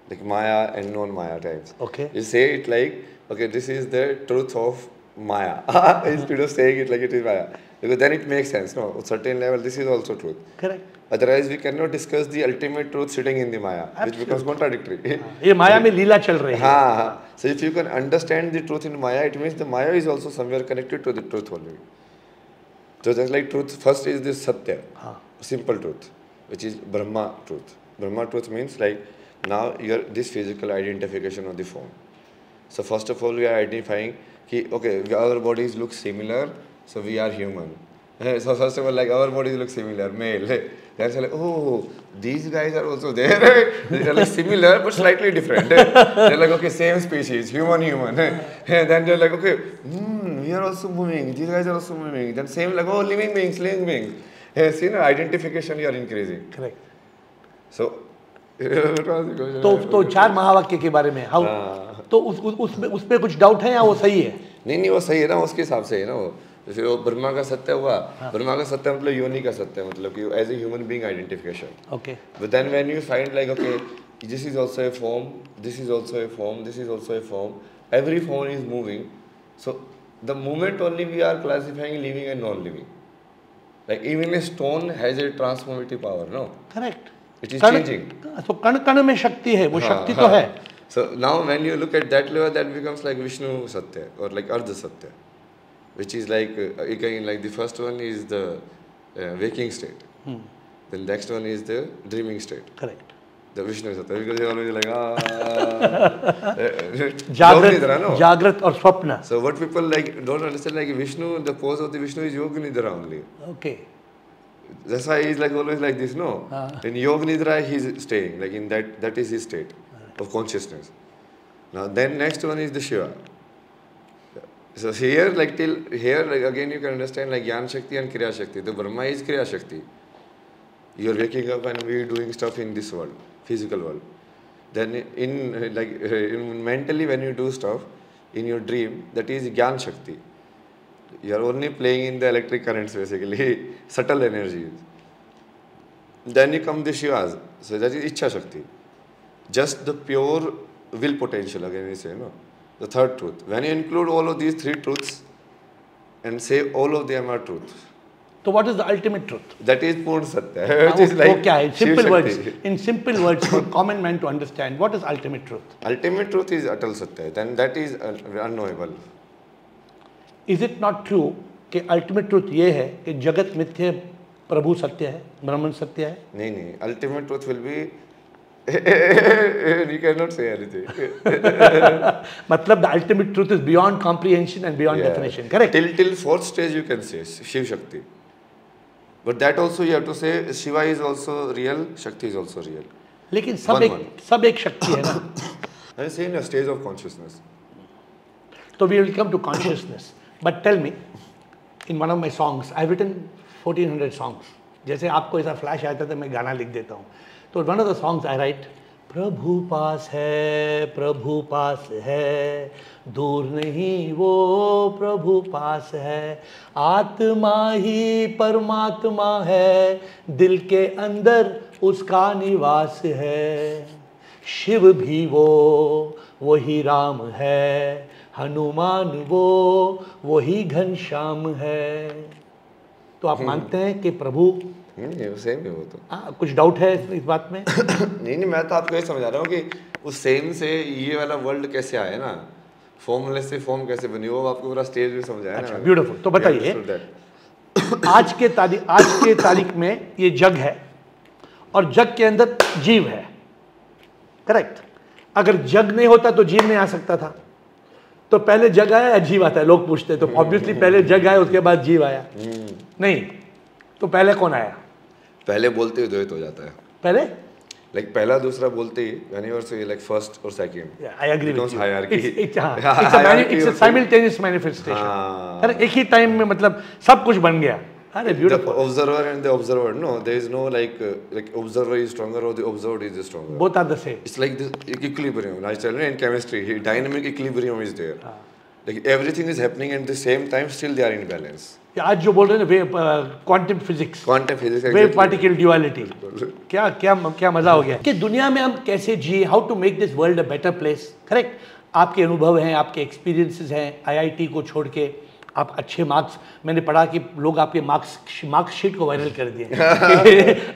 Like Maya and non-Maya types. okay, You say it like, okay, this is the truth of Maya. Instead of saying it like it is Maya. Because then it makes sense, no? At certain level, this is also truth. correct. Otherwise, we cannot discuss the ultimate truth sitting in the Maya, which becomes contradictory. ये माया में लीला चल रही है। हाँ, so if you can understand the truth in Maya, it means the Maya is also somewhere connected to the truth only. So just like truth, first is this Satya, simple truth, which is Brahma truth. Brahma truth means like now you're this physical identification of the form. So first of all, we are identifying कि okay, our bodies look similar, so we are human. So first of all, like our bodies look similar, male. Then like, oh, these guys are also there. They are like similar but slightly different. They're like, okay, same species, human. Then they're like, okay, we are also moving. These guys are also moving. Then same like, oh, living beings. See, no, identification you are increasing. Correct. So, तो 4 महावाक्य के बारे में how, तो उसमें कुछ doubt है या वो सही है? नहीं वो सही है ना, उसके हिसाब से है ना वो। तो फिर वो ब्रह्मा का सत्य हुआ, ब्रह्मा का सत्य मतलब योनि का सत्य, मतलब कि as a human being identification. Okay, but then when you find like okay this is also a form, this is also a form, this is also a form, every form is moving, so the moment only we are classifying living and non living. Like even a stone has a transformative power, no? Correct, it is changing. तो कण कण में शक्ति है, वो शक्ति तो है। So now when you look at that level, that becomes like Vishnu Satya or like Ardha Satya, which is like again like the first one is the waking state, then next one is the dreaming state. Correct. The Vishnu Satya, because they always like जागृत और स्वप्न. So what people like don't understand, like Vishnu, the pose of the Vishnu is Yoga Nidra only. Okay. That's why he's like always like this, no? In Yoga Nidra he's staying, like in that is his state of consciousness. Now then next one is the Shiva. So here like till here like again you can understand like Jnana Shakti and Kriya Shakti. The Brahma is Kriya Shakti. You are waking up and we are doing stuff in this world, physical world. Then in like mentally when you do stuff in your dream, that is Jnana Shakti. You are only playing in the electric currents basically, subtle energies. Then you come the Shivas, so that is Ichha Shakti. Just the pure will potential, again we say, no? The third truth. When you include all of these three truths and say all of them are truth. So what is the ultimate truth? That is Purna Satya, which is like in simple words. In simple words for common man to understand, what is ultimate truth? Ultimate truth is Atal Satya, then that is unknowable. Is it not true कि ultimate truth ये है कि जगत मिथ्या है, प्रभु सत्य है, ब्रह्मन सत्य है? नहीं, ultimate truth will be you cannot say anything. मतलब the ultimate truth is beyond comprehension and beyond definition, correct? Till fourth stage you can say Shiv Shakti. But that also you have to say Shiva is also real, Shakti is also real. लेकिन सब एक शक्ति है ना? I am saying a stage of consciousness. So we will come to consciousness. But tell me, in one of my songs, I have written 1400 songs. जैसे आपको ऐसा flash आता है तो मैं गाना लिख देता हूँ. तो one of the songs I write, प्रभु पास है, दूर नहीं वो प्रभु पास है, आत्मा ही परमात्मा है, दिल के अंदर उसका निवास है, शिव भी वही राम है, हनुमान वही घनश्याम है. तो आप मानते हैं कि प्रभु सेम है वो तो? कुछ डाउट है इस बात में? नहीं, मैं तो आपको ये समझा रहा हूँ कि उस सेम से ये वाला वर्ल्ड कैसे आया ना, फॉर्मलेस से फॉर्म कैसे बनी, वो आपको पूरा स्टेज में समझाया. अच्छा, ब्यूटीफुल. तो बताइए, आज के तारीख में ये जग है और जग के अंदर जीव है, करेक्ट? अगर जग नहीं होता तो जीव नहीं आ सकता था. तो पहले जग आया या जीव आता है, लोग पूछते हैं, तो ऑब्वियसली पहले जग आया उसके बाद जीव आया। नहीं, तो पहले कौन आया? पहले बोलते ही द्वैत हो जाता है। पहले लाइक पहला दूसरा बोलते ही whenever say like first or second, I agree with you. hierarchy. It's a simultaneous manifestation. हाँ. अरे एक ही टाइम में मतलब सब कुछ बन गया। अरे The beautiful. observer and the observer, no, there is no like observer is stronger or the observed is stronger. Both are the same. It's like this equilibrium. I tell you in chemistry, dynamic equilibrium is there. Like everything is happening at the same time, still they are in balance. आज जो बोल रहे हैं वे quantum physics, Quantum physics, wave exactly. Particle duality, क्या क्या क्या मजा हो गया कि दुनिया में हम कैसे जिए, how to make this world a better place. Correct, आपके अनुभव हैं, आपके एक्सपीरियंसेस हैं, आईआईटी को छोड़ के आप अच्छे मार्क्स, मैंने पढ़ा कि लोग आपके मार्क्सशीट को वायरल कर दिए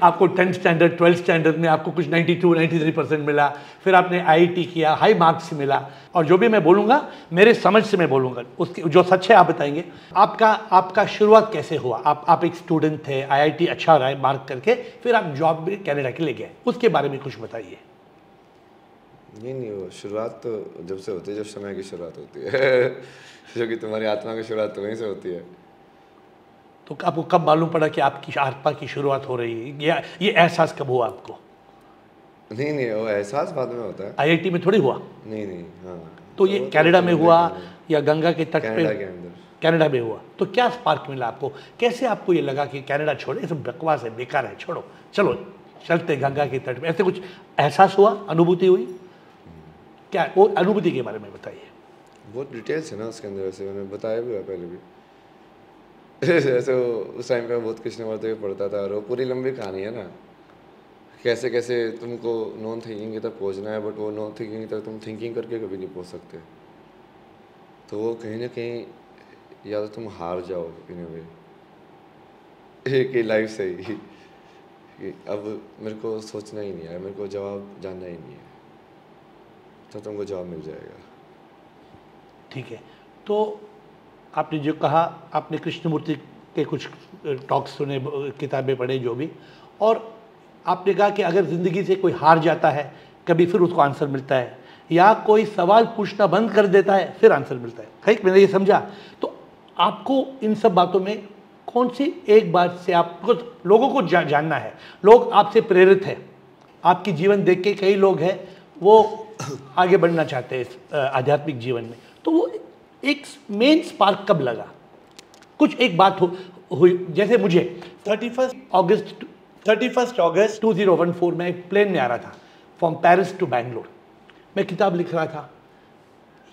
आपको 10th स्टैंडर्ड 12th स्टैंडर्ड में आपको कुछ 92-93% मिला, फिर आपने आईआईटी किया, हाई मार्क्स मिला। और जो भी मैं बोलूँगा मेरे समझ से मैं बोलूँगा, उसके जो सच है आप बताएंगे। आपका शुरुआत कैसे हुआ? आप एक स्टूडेंट थे, आईआईटी अच्छा रहा है मार्क करके, फिर आप जॉब भी कनाडा के ले गए, उसके बारे में कुछ बताइए। नहीं, वो शुरुआत तो जब से होती है जब समय की शुरुआत होती है जो कि तुम्हारी आत्मा की शुरुआत तो वहीं से होती है। तो आपको कब मालूम पड़ा कि आपकी आत्मा की शुरुआत हो रही है, या ये एहसास कब हुआ आपको? नहीं, वो एहसास बाद में होता है। आईआईटी में थोड़ी हुआ? नहीं, हाँ। तो ये कनाडा में हुआ या गंगा के तट पे? कनाडा के अंदर। कनाडा में हुआ। तो क्या स्पार्क मिला आपको? कैसे आपको ये लगा कि कनाडा छोड़े, ये सब बकवास है, बेकार है, छोड़ो, चलो चलते गंगा के तट पे? ऐसे कुछ एहसास हुआ, अनुभूति हुई? क्या वो अनुभूति के बारे में बताइए। बहुत डिटेल्स है ना उसके अंदर, वैसे मैंने बताया भी है पहले भी जैसे उस टाइम पे बहुत कृष्ण वर्ते हुए पढ़ता था, और वो पूरी लंबी कहानी है ना, कैसे कैसे तुमको नॉन थिंकिंग तक पहुंचना है, बट वो नॉन थिंकिंग तक तुम थिंकिंग करके कभी नहीं पहुंच सकते। तो वो कहीं ना कहीं या तो तुम हार जाओ इन अ वे कि लाइफ से ही कि अब मेरे को सोचना ही नहीं है, मेरे को जवाब जानना ही नहीं है, तो तुमको जवाब मिल जाएगा। ठीक है, तो आपने जो कहा, आपने कृष्णमूर्ति के कुछ टॉक्स सुने, किताबें पढ़े जो भी, और आपने कहा कि अगर ज़िंदगी से कोई हार जाता है कभी, फिर उसको आंसर मिलता है, या कोई सवाल पूछना बंद कर देता है फिर आंसर मिलता है। ठीक, मैंने ये समझा। तो आपको इन सब बातों में कौन सी एक बात से आपको लोगों को जानना है? लोग आपसे प्रेरित हैं, आपकी जीवन देख के कई लोग हैं वो आगे बढ़ना चाहते हैं इस आध्यात्मिक जीवन में, तो वो एक मेन स्पार्क कब लगा? कुछ एक बात हुई, जैसे मुझे 31 अगस्त 2014 में एक प्लेन में आ रहा था फ्रॉम पेरिस टू बैंगलोर। मैं किताब लिख रहा था,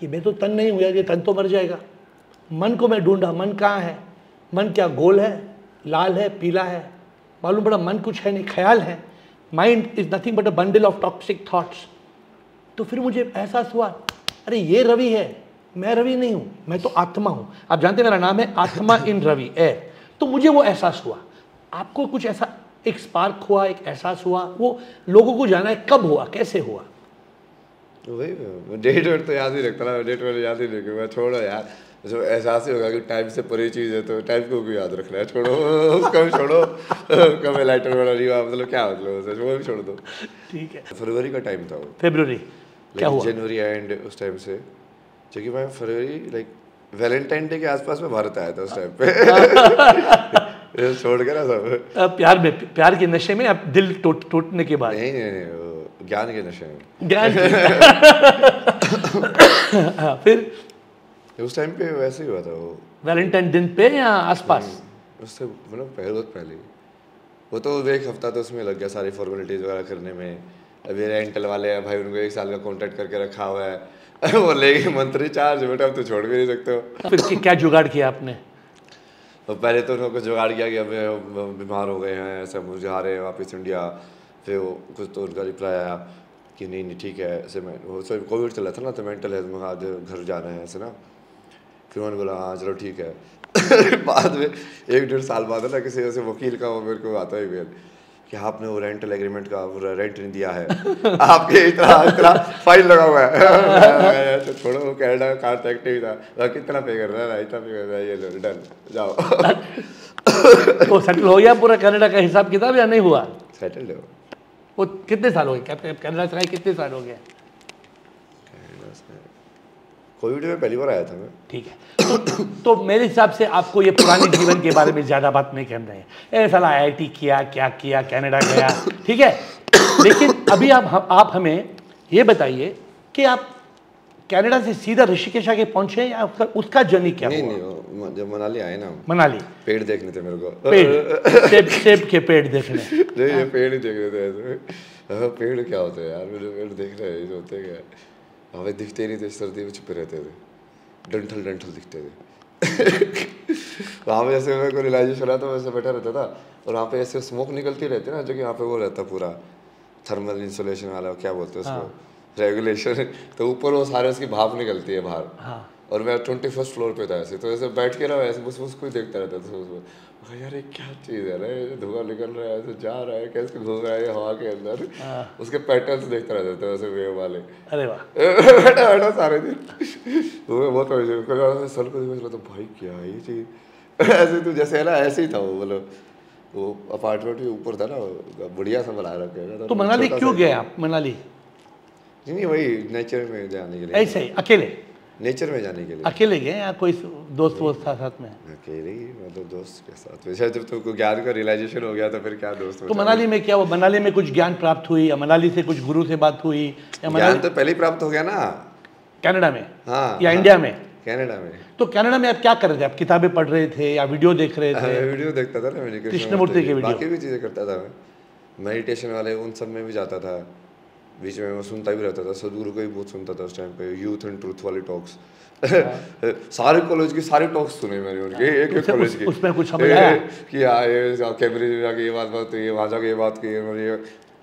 ये मैं तो तन नहीं हुआ, ये तन तो मर जाएगा। मन को मैं ढूंढा, मन कहाँ है? मन क्या गोल है, लाल है, पीला है? मालूम पड़ा मन कुछ है नहीं, ख्याल है। Mind is nothing but a bundle of toxic thoughts. तो फिर मुझे एहसास हुआ, अरे ये रवि है, मैं रवि नहीं हूँ, मैं तो आत्मा हूँ। आप जानते हैं मेरा नाम है आत्मा इन रवि एयर। तो मुझे वो एहसास हुआ। आपको कुछ ऐसा एक स्पार्क हुआ, एक एहसास हुआ, वो लोगों को जाना है कब हुआ, कैसे हुआ? वही डेट तो याद ही रखता ना, डेट वाले याद ही नहीं रखूँगा, छोड़ो यार। जो एहसास ही होगा कि टाइम से परे चीज़ है तो टाइम को भी याद रखना है, छोड़ो उसका भी छोड़ो कब लाइटर वाला नहीं हुआ, मतलब क्या मतलब वो भी छोड़ दो। ठीक है, फरवरी का टाइम था वो, फरवरी क्या हुआ? जनवरी एंड उस टाइम से, क्योंकि मैं फरवरी लाइक वैलेंटाइन डे के आसपास में भारत आया था उस टाइम पे छोड़ के ना सब प्यार के नशे में, अब दिल टूटने के बाद? नहीं, ज्ञान के नशे में, ज्ञान फिर उस टाइम पे वैसे ही हुआ था वो, वैलेंटाइन दिन पे या आसपास? उससे मतलब बहुत पहले। वो तो एक हफ्ता तो उसमें लग गया सारी फॉर्मेलिटीज वगैरह करने में। अभी रेंटल वाले हैं भाई, उनको 1 साल का कॉन्ट्रैक्ट करके रखा हुआ है वो लेके मंथली चार्ज, बेटा अब तो छोड़ भी नहीं सकते हो। फिर क्या जुगाड़ किया आपने? तो पहले तो उनको जुगाड़ किया कि अब बीमार हो गए हैं, ऐसा मुझे आ रहे हैं वापस इंडिया। फिर वो कुछ तो उनका रिप्लाई आया कि नहीं ठीक है, ऐसे मैं वो सब कोविड चला था ना, तो मेंटल हेल्थ में आज घर जाना है ऐसे ना। फिर उन्होंने बोला हाँ चलो ठीक है बाद में 1-1.5 साल बाद है ना, किसी ऐसे वकील का वो मेरे को आता है मेल कि आपने वो रेंटल एग्रीमेंट का रेंट नहीं दिया है आपके इतना फाइन लगा हुआ है तो छोड़ो, वो कनाडा का कार्ड एक्टिव था, कितना पे कर रहा है, इतना पे कर रहा है, ये लो डन जाओ तो सेटल हो गया पूरा कनाडा का हिसाब किताब या नहीं हुआ? सेटल्ड हो। वो कितने साल हो गए कनाडा से? कितने साल हो गए? कोविड में पहली बार आया था मैं। ठीक है, तो मेरे हिसाब से आपको ये पुराने जीवन के बारे में ज़्यादा बात नहीं करना है। ए साला IIT किया, क्या किया, कनाडा गया, ठीक है। लेकिन अभी आप हमें ये बताइए कि आप कनाडा से सीधा ऋषिकेश आके पहुंचे या उसका जर्नी क्या हुआ? नहीं, जब मनाली आए ना, मनाली पेड़ देखने थे मेरे को, पेड़, सेब के पेड़ देखने। नहीं, ये पेड़ ही देख रहे थे ऐसे। पेड़ क्या होते हैं यार, मुझे पेड़ देख रहे हैं, होते क्या वहाँ पे दिखते नहीं थे, सर्दी में छुपे रहते थे, डंठल दिखते थे। वहाँ पे जैसे मेरे को रियलाइजेशन आया तो वैसे बैठा रहता था, और वहाँ पे ऐसे स्मोक निकलती रहती है ना, जो कि यहाँ पे वो रहता पूरा थर्मल इंसुलेशन वाला, क्या बोलते हैं उसको, रेगुलेशन, तो ऊपर वो सारे उसकी भाप निकलती है बाहर। हाँ। और मैं 21st फ्लोर पे था ऐसे, तो ऐसे बैठ के ना ऐसे बस उसको ही देखता रहता था। यार ये क्या चीज़ है ना, ये धुआं निकल रहा है, ऐसे जा रहा है, कैसे घूम रहा है हवा के अंदर, उसके पैटर्न्स देखता रहता था वैसे वेव वाले। अरे वाह, बैठा सारे दिन वो बहुत सर को देखा तो भाई क्या है ये चीज़, ऐसे तो जैसे है ना ऐसे ही था वो, मतलब वो अपार्टमेंट के ऊपर था ना, बढ़िया सा बना रखा। तो मनाली क्यों गए आप? मनाली नहीं, वही नेचर में जाने के लिए। ऐसे ही अकेले? नेचर में जाने के लिए अकेले गए या कोई दोस्त वोस्त था साथ में? अकेले ही, मतलब दोस्त के साथ। वैसे जब तुमको ज्ञान का रियलाइजेशन हो गया तो फिर क्या दोस्त। तो मनाली में क्या हुआ? मनाली में कुछ ज्ञान प्राप्त हुई या मनाली से कुछ गुरु से बात हुई या ज्ञान तो पहले ही प्राप्त हो गया ना, कनाडा में? हाँ, या इंडिया में? कनाडा में। तो कनाडा में आप क्या कर रहे थे? आप किताबें पढ़ रहे थे या वीडियो देख रहे थे? वीडियो देखता था ना, मैंने कृष्णमूर्ति के वीडियो, बाकी भी चीज़ें करता था मैं, मेडिटेशन वाले उन सब में भी जाता था, बीच में मैं सुनता भी रहता था, सदगुरु को भी बहुत सुनता था उस टाइम पे, यूथ एंड ट्रूथ वाले टॉक्स। सारे कॉलेज के सारे टॉक्स सुने मैंने उनके, एक कॉलेज के। उसमें कुछ समझ आया कि हाँ ये कैम्ब्रिज में जाके ये बात हुई, वहाँ जाके ये बात की,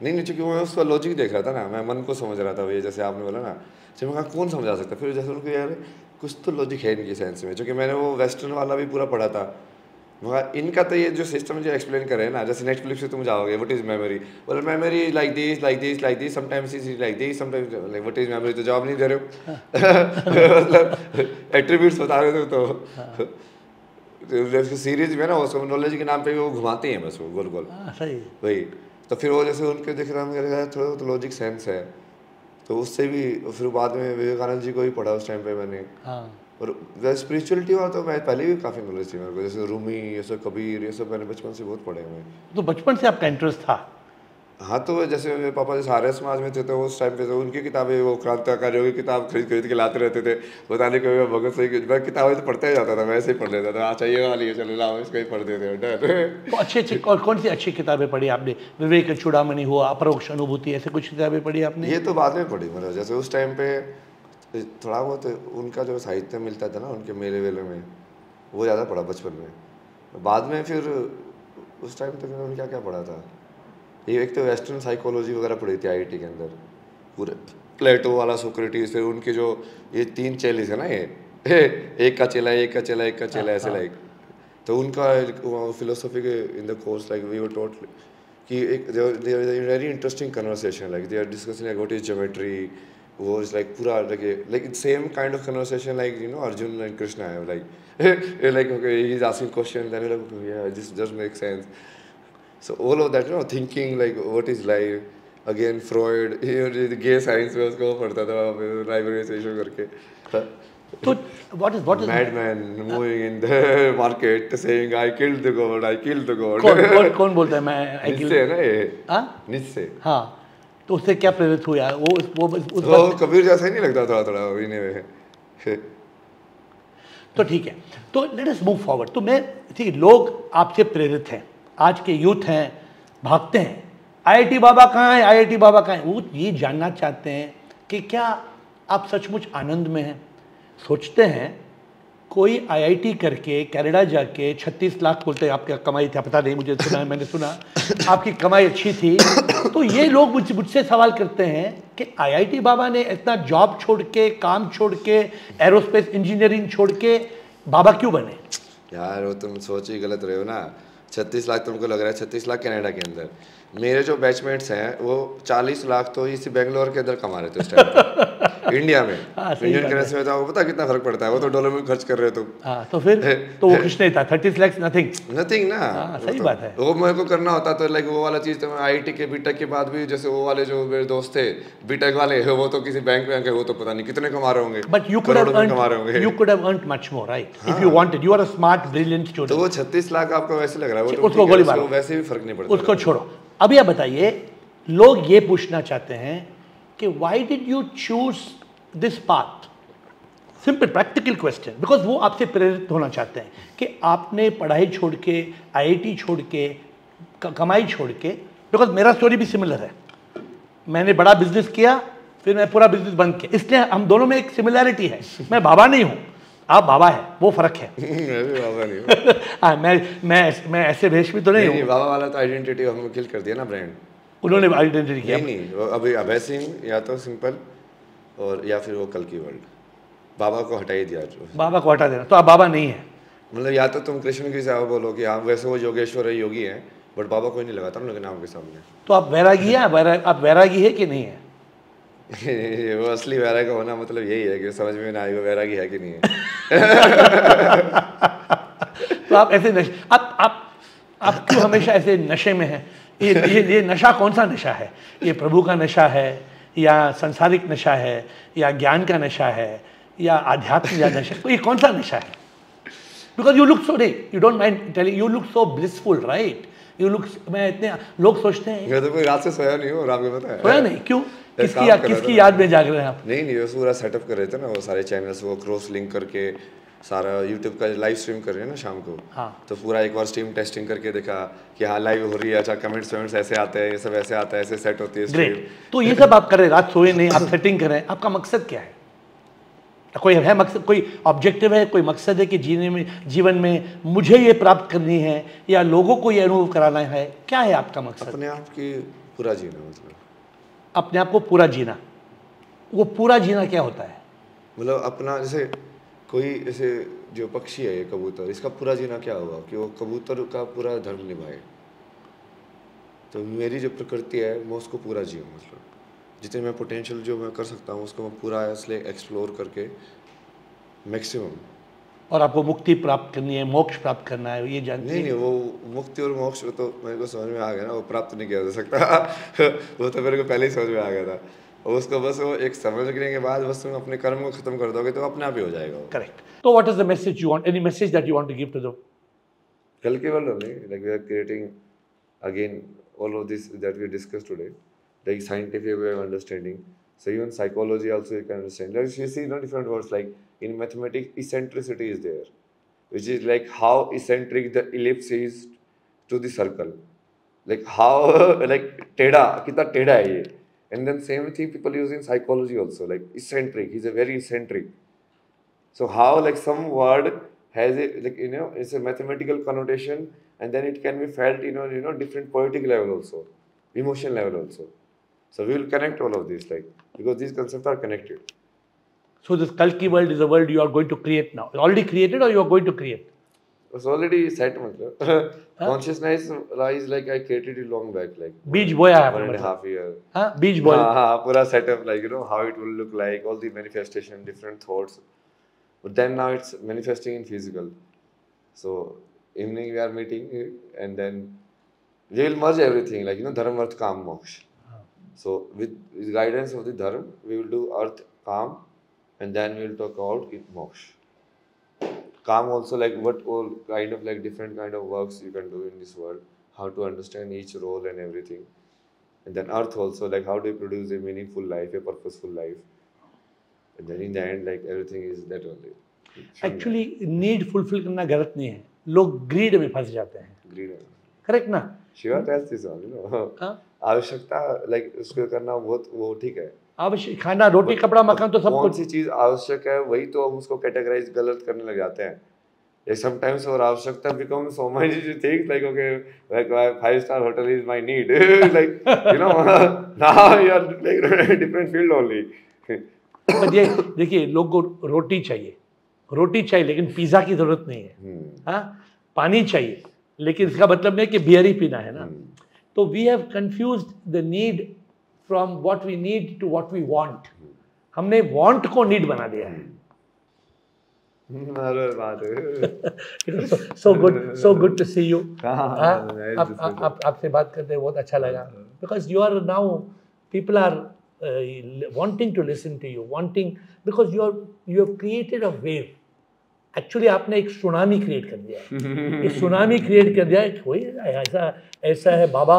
नहीं, चूँकि मैं उसका लॉजिक देख रहा था ना, मैं मन को समझ रहा था। ये जैसे आपने बोला ना, जब मैं कहा कौन समझा सकता, फिर जैसे उनको यार कुछ तो लॉजिक है इनकी साइंस में, क्योंकि मैंने वो वेस्टर्न वाला भी पूरा पढ़ा था। मगर इनका तो ये जो सिस्टम जो एक्सप्लेन करे ना, जैसे नेटफ्लिक्स से तुम जाओगे, व्हाट इज मेमोरी, बोले memory like this, sometimes is like this, sometimes like what is memory, तो जवाब नहीं दे रहे हो। मतलब एट्रीब्यूट्स बता रहे थे तो सीरीज में ना उसको नॉलेज के नाम पे वो घुमाते हैं बस वो गोल गोल, सही वही। तो फिर वो जैसे उनके दिख रहा है थोड़ा तो लॉजिक सेंस है, तो उससे भी फिर बाद में विवेकानंद जी को ही पढ़ा उस टाइम पे मैंने। और स्पिरिचुअलिटी वाला तो मैं पहले भी काफ़ी नॉलेज थी मेरे को, जैसे रूमी, ये सब कबीर, ये सब मैंने बचपन से बहुत पढ़े हुए। तो बचपन से आपका इंटरेस्ट था? हाँ, तो जैसे मेरे पापा जैसे आर्य समाज में थे तो उस टाइम पे तो उनकी किताबें, वो क्रांतिकारियों की किताब खरीद के लाते रहते थे, बताने के भगत सिंह की मैं किताबें तो पढ़ता ही जाता था, मैं ऐसे ही पढ़ लेता था, अच्छा ये वाली है चलो लाओ इसको ही पढ़ देते हैं। तो अच्छी और कौन सी अच्छी किताबें पढ़ी आपने? विवेक चूड़ामणि हुआ, अपरोक्ष अनुभूति, ऐसे कुछ किताबें पढ़ी आपने? ये तो बाद में पढ़ी, मतलब जैसे उस टाइम पे थोड़ा बहुत उनका जो साहित्य मिलता था ना उनके मेले वेले में, वो ज़्यादा पढ़ा बचपन में। बाद में फिर उस टाइम तक मैंने क्या क्या पढ़ा था, ये एक तो वेस्टर्न साइकोलॉजी वगैरह पढ़ी थी IIT के अंदर, पूरे प्लेटो वाला, सोक्रेटिस, फिर उनके जो ये 3 चेलीस है ना, ये एक का चेला ऐसे लाइक, तो उनका फिलोसफी के in the course like we were taught कि एक very interesting conversation, like they are discussing like what is geometry, वो इज लाइक पूरा like same kind of conversation like Arjun and Krishna है, like okay, he is asking question, then like yeah, this just makes sense. So all of that, thinking like what is life, again Freud, gay science में उसको पढ़ता था library से issue करके। तो what is madman moving in the market saying I killed the god. कौन बोलता है मैं निश्चय है ना ये? निश्चय। हाँ, तो उससे क्या प्रेरित हुआ? वो कबीर जैसा ही नहीं लगता थोड़ा इन्हें। तो ठीक है, तो लेट अस मूव फॉरवर्ड। तो मैं ठीक है, लोग आपसे प्रेरित हैं, आज के यूथ हैं, भागते हैं IIT बाबा कहाँ है, IIT बाबा कहाँ है। वो ये जानना चाहते हैं कि क्या आप सचमुच आनंद में हैं? सोचते हैं कोई IIT करके कनाडा जाके 36 लाख बोलते हैं आपका कमाई था, पता नहीं, मुझे सुना, मैंने सुना आपकी कमाई अच्छी थी। तो ये लोग मुझसे सवाल करते हैं कि IIT बाबा ने इतना जॉब छोड़ के, काम छोड़ के, एरोस्पेस इंजीनियरिंग छोड़ के बाबा क्यों बने? यार वो तुम सोच ही गलत रहे हो ना। 36 लाख तुमको लग रहा है, 36 लाख कनाडा के अंदर, मेरे जो बैचमेट्स हैं वो 40 लाख तो इसी बेंगलोर के अंदर कमा रहे थे उस टाइम पे इंडिया में। इंडियन करेंसी में तो पता कितना फर्क पड़ता है, वो तो डॉलर में खर्च कर रहे हो तुम। तो फिर तो वो कुछ नहीं था, 30 लाख नथिंग ना। सही बात है। वो मेरे को करना होता तो लाइक वो वाला चीज़ तो मैं IIT के बीटेक के बाद भी, जैसे वो वाले जो मेरे दोस्त थे बीटेक वाले, वो तो किसी बैंक में है, वो तो पता नहीं कितने कमा रहे होंगे, but you could have earned much more, right, if you wanted. You are a smart brilliant student. तो वो 36 लाख आपको वैसे लग रहा है, वो उसको गोली मारो, वैसे भी फर्क नहीं पड़ता। उसको छोड़ो। अभी आप बताइए, लोग ये पूछना चाहते हैं कि why did you choose this path? Simple practical question, because वो आपसे प्रेरित होना चाहते हैं कि आपने पढ़ाई छोड़ के, IIT छोड़ के, कमाई छोड़ के, बिकॉज मेरा स्टोरी भी सिमिलर है। मैंने बड़ा बिजनेस किया, फिर मैं पूरा बिजनेस बंद किया, इसलिए हम दोनों में एक सिमिलैरिटी है। मैं बाबा नहीं हूँ, आप बाबा है, वो फर्क है। मैं भी बाबा नहीं हूँ। हाँ, मैं ऐसे भेष में तो नहीं हूँ। बाबा वाला तो आइडेंटिटी हमको किल कर दिया ना ब्रांड। उन्होंने आइडेंटिटी किया। नहीं, अभी अभय सिंह या तो सिंपल और या फिर वो कल की वर्ल्ड, बाबा को हटा ही दिया। जो बाबा को हटा देना, तो आप बाबा नहीं है। मतलब या तो तुम कृष्ण की सेवा बोलो कि आप वैसे वो योगेश्वर है, योगी हैं, बट बाबा कोई नहीं लगाता हम लोग के नाम के सामने। तो आप वैरागी हैं? आप वैरागी है कि नहीं है? वो असली वैरागी होना मतलब यही है कि समझ में ना आएगा वैरागी है कि नहीं है। तो आप ऐसे आप क्यों हमेशा ऐसे नशे में हैं? ये नशा कौन सा नशा है? ये प्रभु का नशा है, या संसारिक नशा है, या ज्ञान का नशा है, या आध्यात्म का नशा? ये कौन सा नशा है? Because you look so you don't mind telling, you look so blissful, right? You look, मैं इतने लोग सोचते हैं मैं तो कोई रात से सोया नहीं हूँ, रात में पता है सोया नहीं, क्यों? किसकी याद में जाग रहे हैं आप? नहीं, वो पूरा सेटअप कर रहे थे ना, वो सारे चैनल्स वो क्रॉस लिंक करके सारा यूट्यूब का लाइव स्ट्रीम कर रहे हैं ना शाम को। हाँ। तो पूरा एक बार स्ट्रीम टेस्टिंग करके देखा कि हाँ लाइव हो रही है, अच्छा कमेंट्स ऐसे आते हैं, ये सब ऐसे आता है, ऐसे सेट होती है स्ट्रीम। ग्रेट। तो ये सब आप कर रहे हैं, रात सोए नहीं, आप सेटिंग कर रहे हैं, आपका मकसद क्या है? कोई है मकसद, कोई ऑब्जेक्टिव है, कोई मकसद है कि जीवन में मुझे ये प्राप्त करनी है, या लोगों को ये अनुभव कराना है? क्या है आपका मकसद? अपने आप की पूरा जीना, मतलब अपने आप को पूरा जीना। वो पूरा जीना क्या होता है? मतलब अपना, जैसे कोई ऐसे जो पक्षी है ये कबूतर, इसका पूरा जीना क्या हुआ कि वो कबूतर का पूरा धर्म निभाए। तो मेरी जो प्रकृति है मैं उसको पूरा जीऊँ, मतलब जितने मैं पोटेंशियल जो मैं कर सकता हूँ उसको मैं पूरा इसलिए एक्सप्लोर करके मैक्सिमम। और आपको मुक्ति प्राप्त करनी है, मोक्ष प्राप्त करना है, ये जानते हैं? नहीं, वो मुक्ति और मोक्ष तो मेरे को समझ में आ गया ना, वो प्राप्त नहीं किया जा सकता। वो तो मेरे को पहले ही समझ में आ गया था। और उसको बस वो एक समझने के बाद बस तुम अपने कर्म को खत्म कर दोगे तो अपने आप ही हो जाएगा। करेक्ट। तो what is the message you want, any message that you want to give to the कल के world only, like we are creating again all of this that we discussed today, like scientific way of understanding. So even psychology also you can understand. Like you see, different words, like in mathematics eccentricity is there, which is like how eccentric the ellipse is to the circle, like how like टेढ़ा कितना टेढ़ा है ये। And then same thing people use in psychology also, like eccentric, he's a very eccentric. So how like some word has a, like it's a mathematical connotation, and then it can be felt different poetic level also, emotion level also. So we will connect all of these, like, because these concepts are connected. So this Kalki world is a world you are going to create now. Already created, or you are going to create? It's already set, matlab. Consciousness is like I created it long back, like beach boya hai 1.5 year. Beach boy. Pura setup, like how it will look like, all the manifestation, different thoughts. But then now it's manifesting in physical. So evening we are meeting, and then we will merge everything, like dharma, arth, kam, moksha. So with guidance of the dharma, we will do arth, kam, and then we will talk about it, moksha. Kam also, like what all kind of like different kind of works you can do in this world, how to understand each role and everything. And then arth also, like how do you produce a meaningful life, a purposeful life. And then in the end, like everything is that only. Actually, need fulfill करना गलत नहीं है, लोग greed में फंस जाते हैं। Greed, correct ना? Shiva tells this one, आवश्यकता like उसको करना बहुत वो ठीक है। आवश्यक खाना, रोटी, कपड़ा, मकान तो सब कौन सी चीज आवश्यक है वही तो हम उसको कैटेगराइज गलत करने लग जाते हैं। Sometimes our आवश्यकता becomes so many things, like okay, like 5-star hotel is my need, like now you are like different field only. पर ये देखिए, लोग को रोटी चाहिए लेकिन पिज़्ज़ा की जरूरत नहीं है। हाँ, पानी चाहिए लेकिन इसका मतलब नहीं कि बियर ही पीना है ना। तो we have confused the need from what we need to what we want. हमने वांट को नीड बना दिया है. so good to see you. आपसे बात करते बहुत अच्छा लगा. Because you are now, people are wanting to listen to you, wanting, because you have created a wave. Actually आपने एक सुनामी क्रिएट कर दिया है. एक सुनामी क्रिएट कर दिया है. कोई ऐसा है बाबा.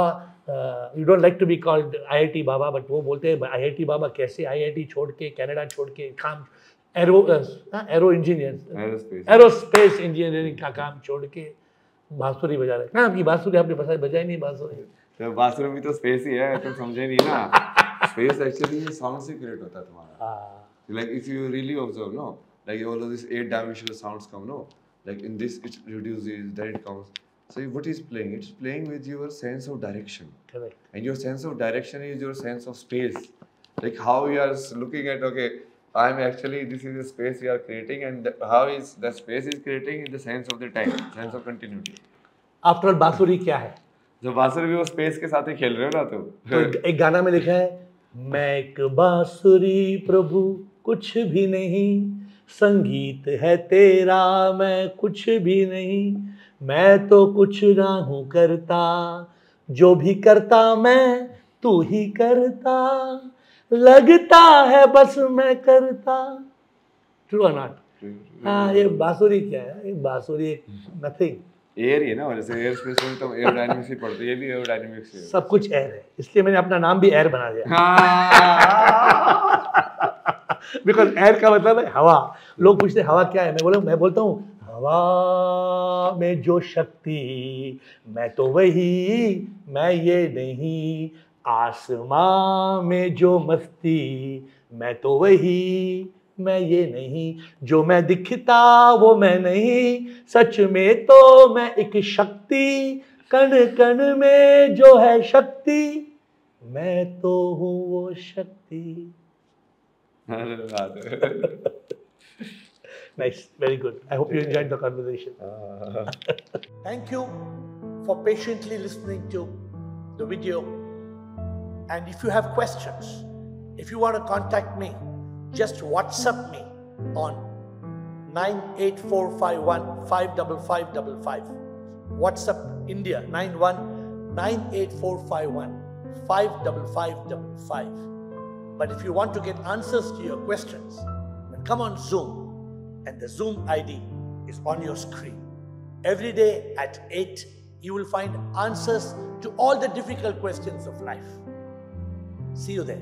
You don't like to be called IIT Baba, but वो बोलते हैं IIT बाबा कैसे. IIT छोड़ के, कनाडा छोड़ के, काम एरो इंजीनियर, एरोस्पेस इंजीनियरिंग का काम छोड़ के बांसुरी बजा रहे. कहाँ आपकी बांसुरी? आपने बजाई नहीं बांसुरी. तो बांसुरी भी तो स्पेस ही है, तुम समझे नहीं ना. स्पेस एक्चुअली साउंड से क्रिएट होता है तुम्हारा. Like if you really observe, no, like all of these 8-dimensional sounds come, no, like in this it reduces, then it comes. So what is playing? It's playing with your sense of direction. Correct. And your sense of direction is your sense of space. Like how you are looking at, okay, I'm actually, this is the space we are creating, and how is the space is creating in the sense of the time, sense of continuity. After all, बांसुरी क्या है? जो बांसुरी भी वो space के साथ ही खेल रहे हो ना तुम. तो एक गाना में लिखा है, मैं एक बांसुरी प्रभु कुछ भी नहीं, संगीत है तेरा मैं कुछ भी नहीं, मैं तो कुछ ना हूँ करता, जो भी करता मैं तू ही करता, लगता है बस मैं करता. ट्रू और नॉट? हाँ, ये बांसुरी क्या है? एक बांसुरी एक नथिंग. एयर ही है ना, जैसे एयर स्पेस में तो एयरोडायनामिक्स ही पढ़ते, ये भी एयरोडायनामिक्स है. सब कुछ एयर है, इसलिए मैंने अपना नाम भी एयर बना दिया. बिकॉज एयर का मतलब है हवा. लोग पूछते हवा क्या है, मैं बोलता हूँ हवा में जो शक्ति, मैं तो वही, मैं ये नहीं. आसमां में जो मस्ती, मैं तो वही, मैं ये नहीं. जो मैं दिखता वो मैं नहीं, सच में तो मैं एक शक्ति, कण कण में जो है शक्ति, मैं तो हूँ वो शक्ति. Nice, very good. I hope you enjoyed the conversation. Thank you for patiently listening to the video. And if you have questions, if you want to contact me, just WhatsApp me on 98451 55555. WhatsApp India 919845155555. But if you want to get answers to your questions, then come on Zoom, and the Zoom ID is on your screen. Every day at 8, you will find answers to all the difficult questions of life. See you there.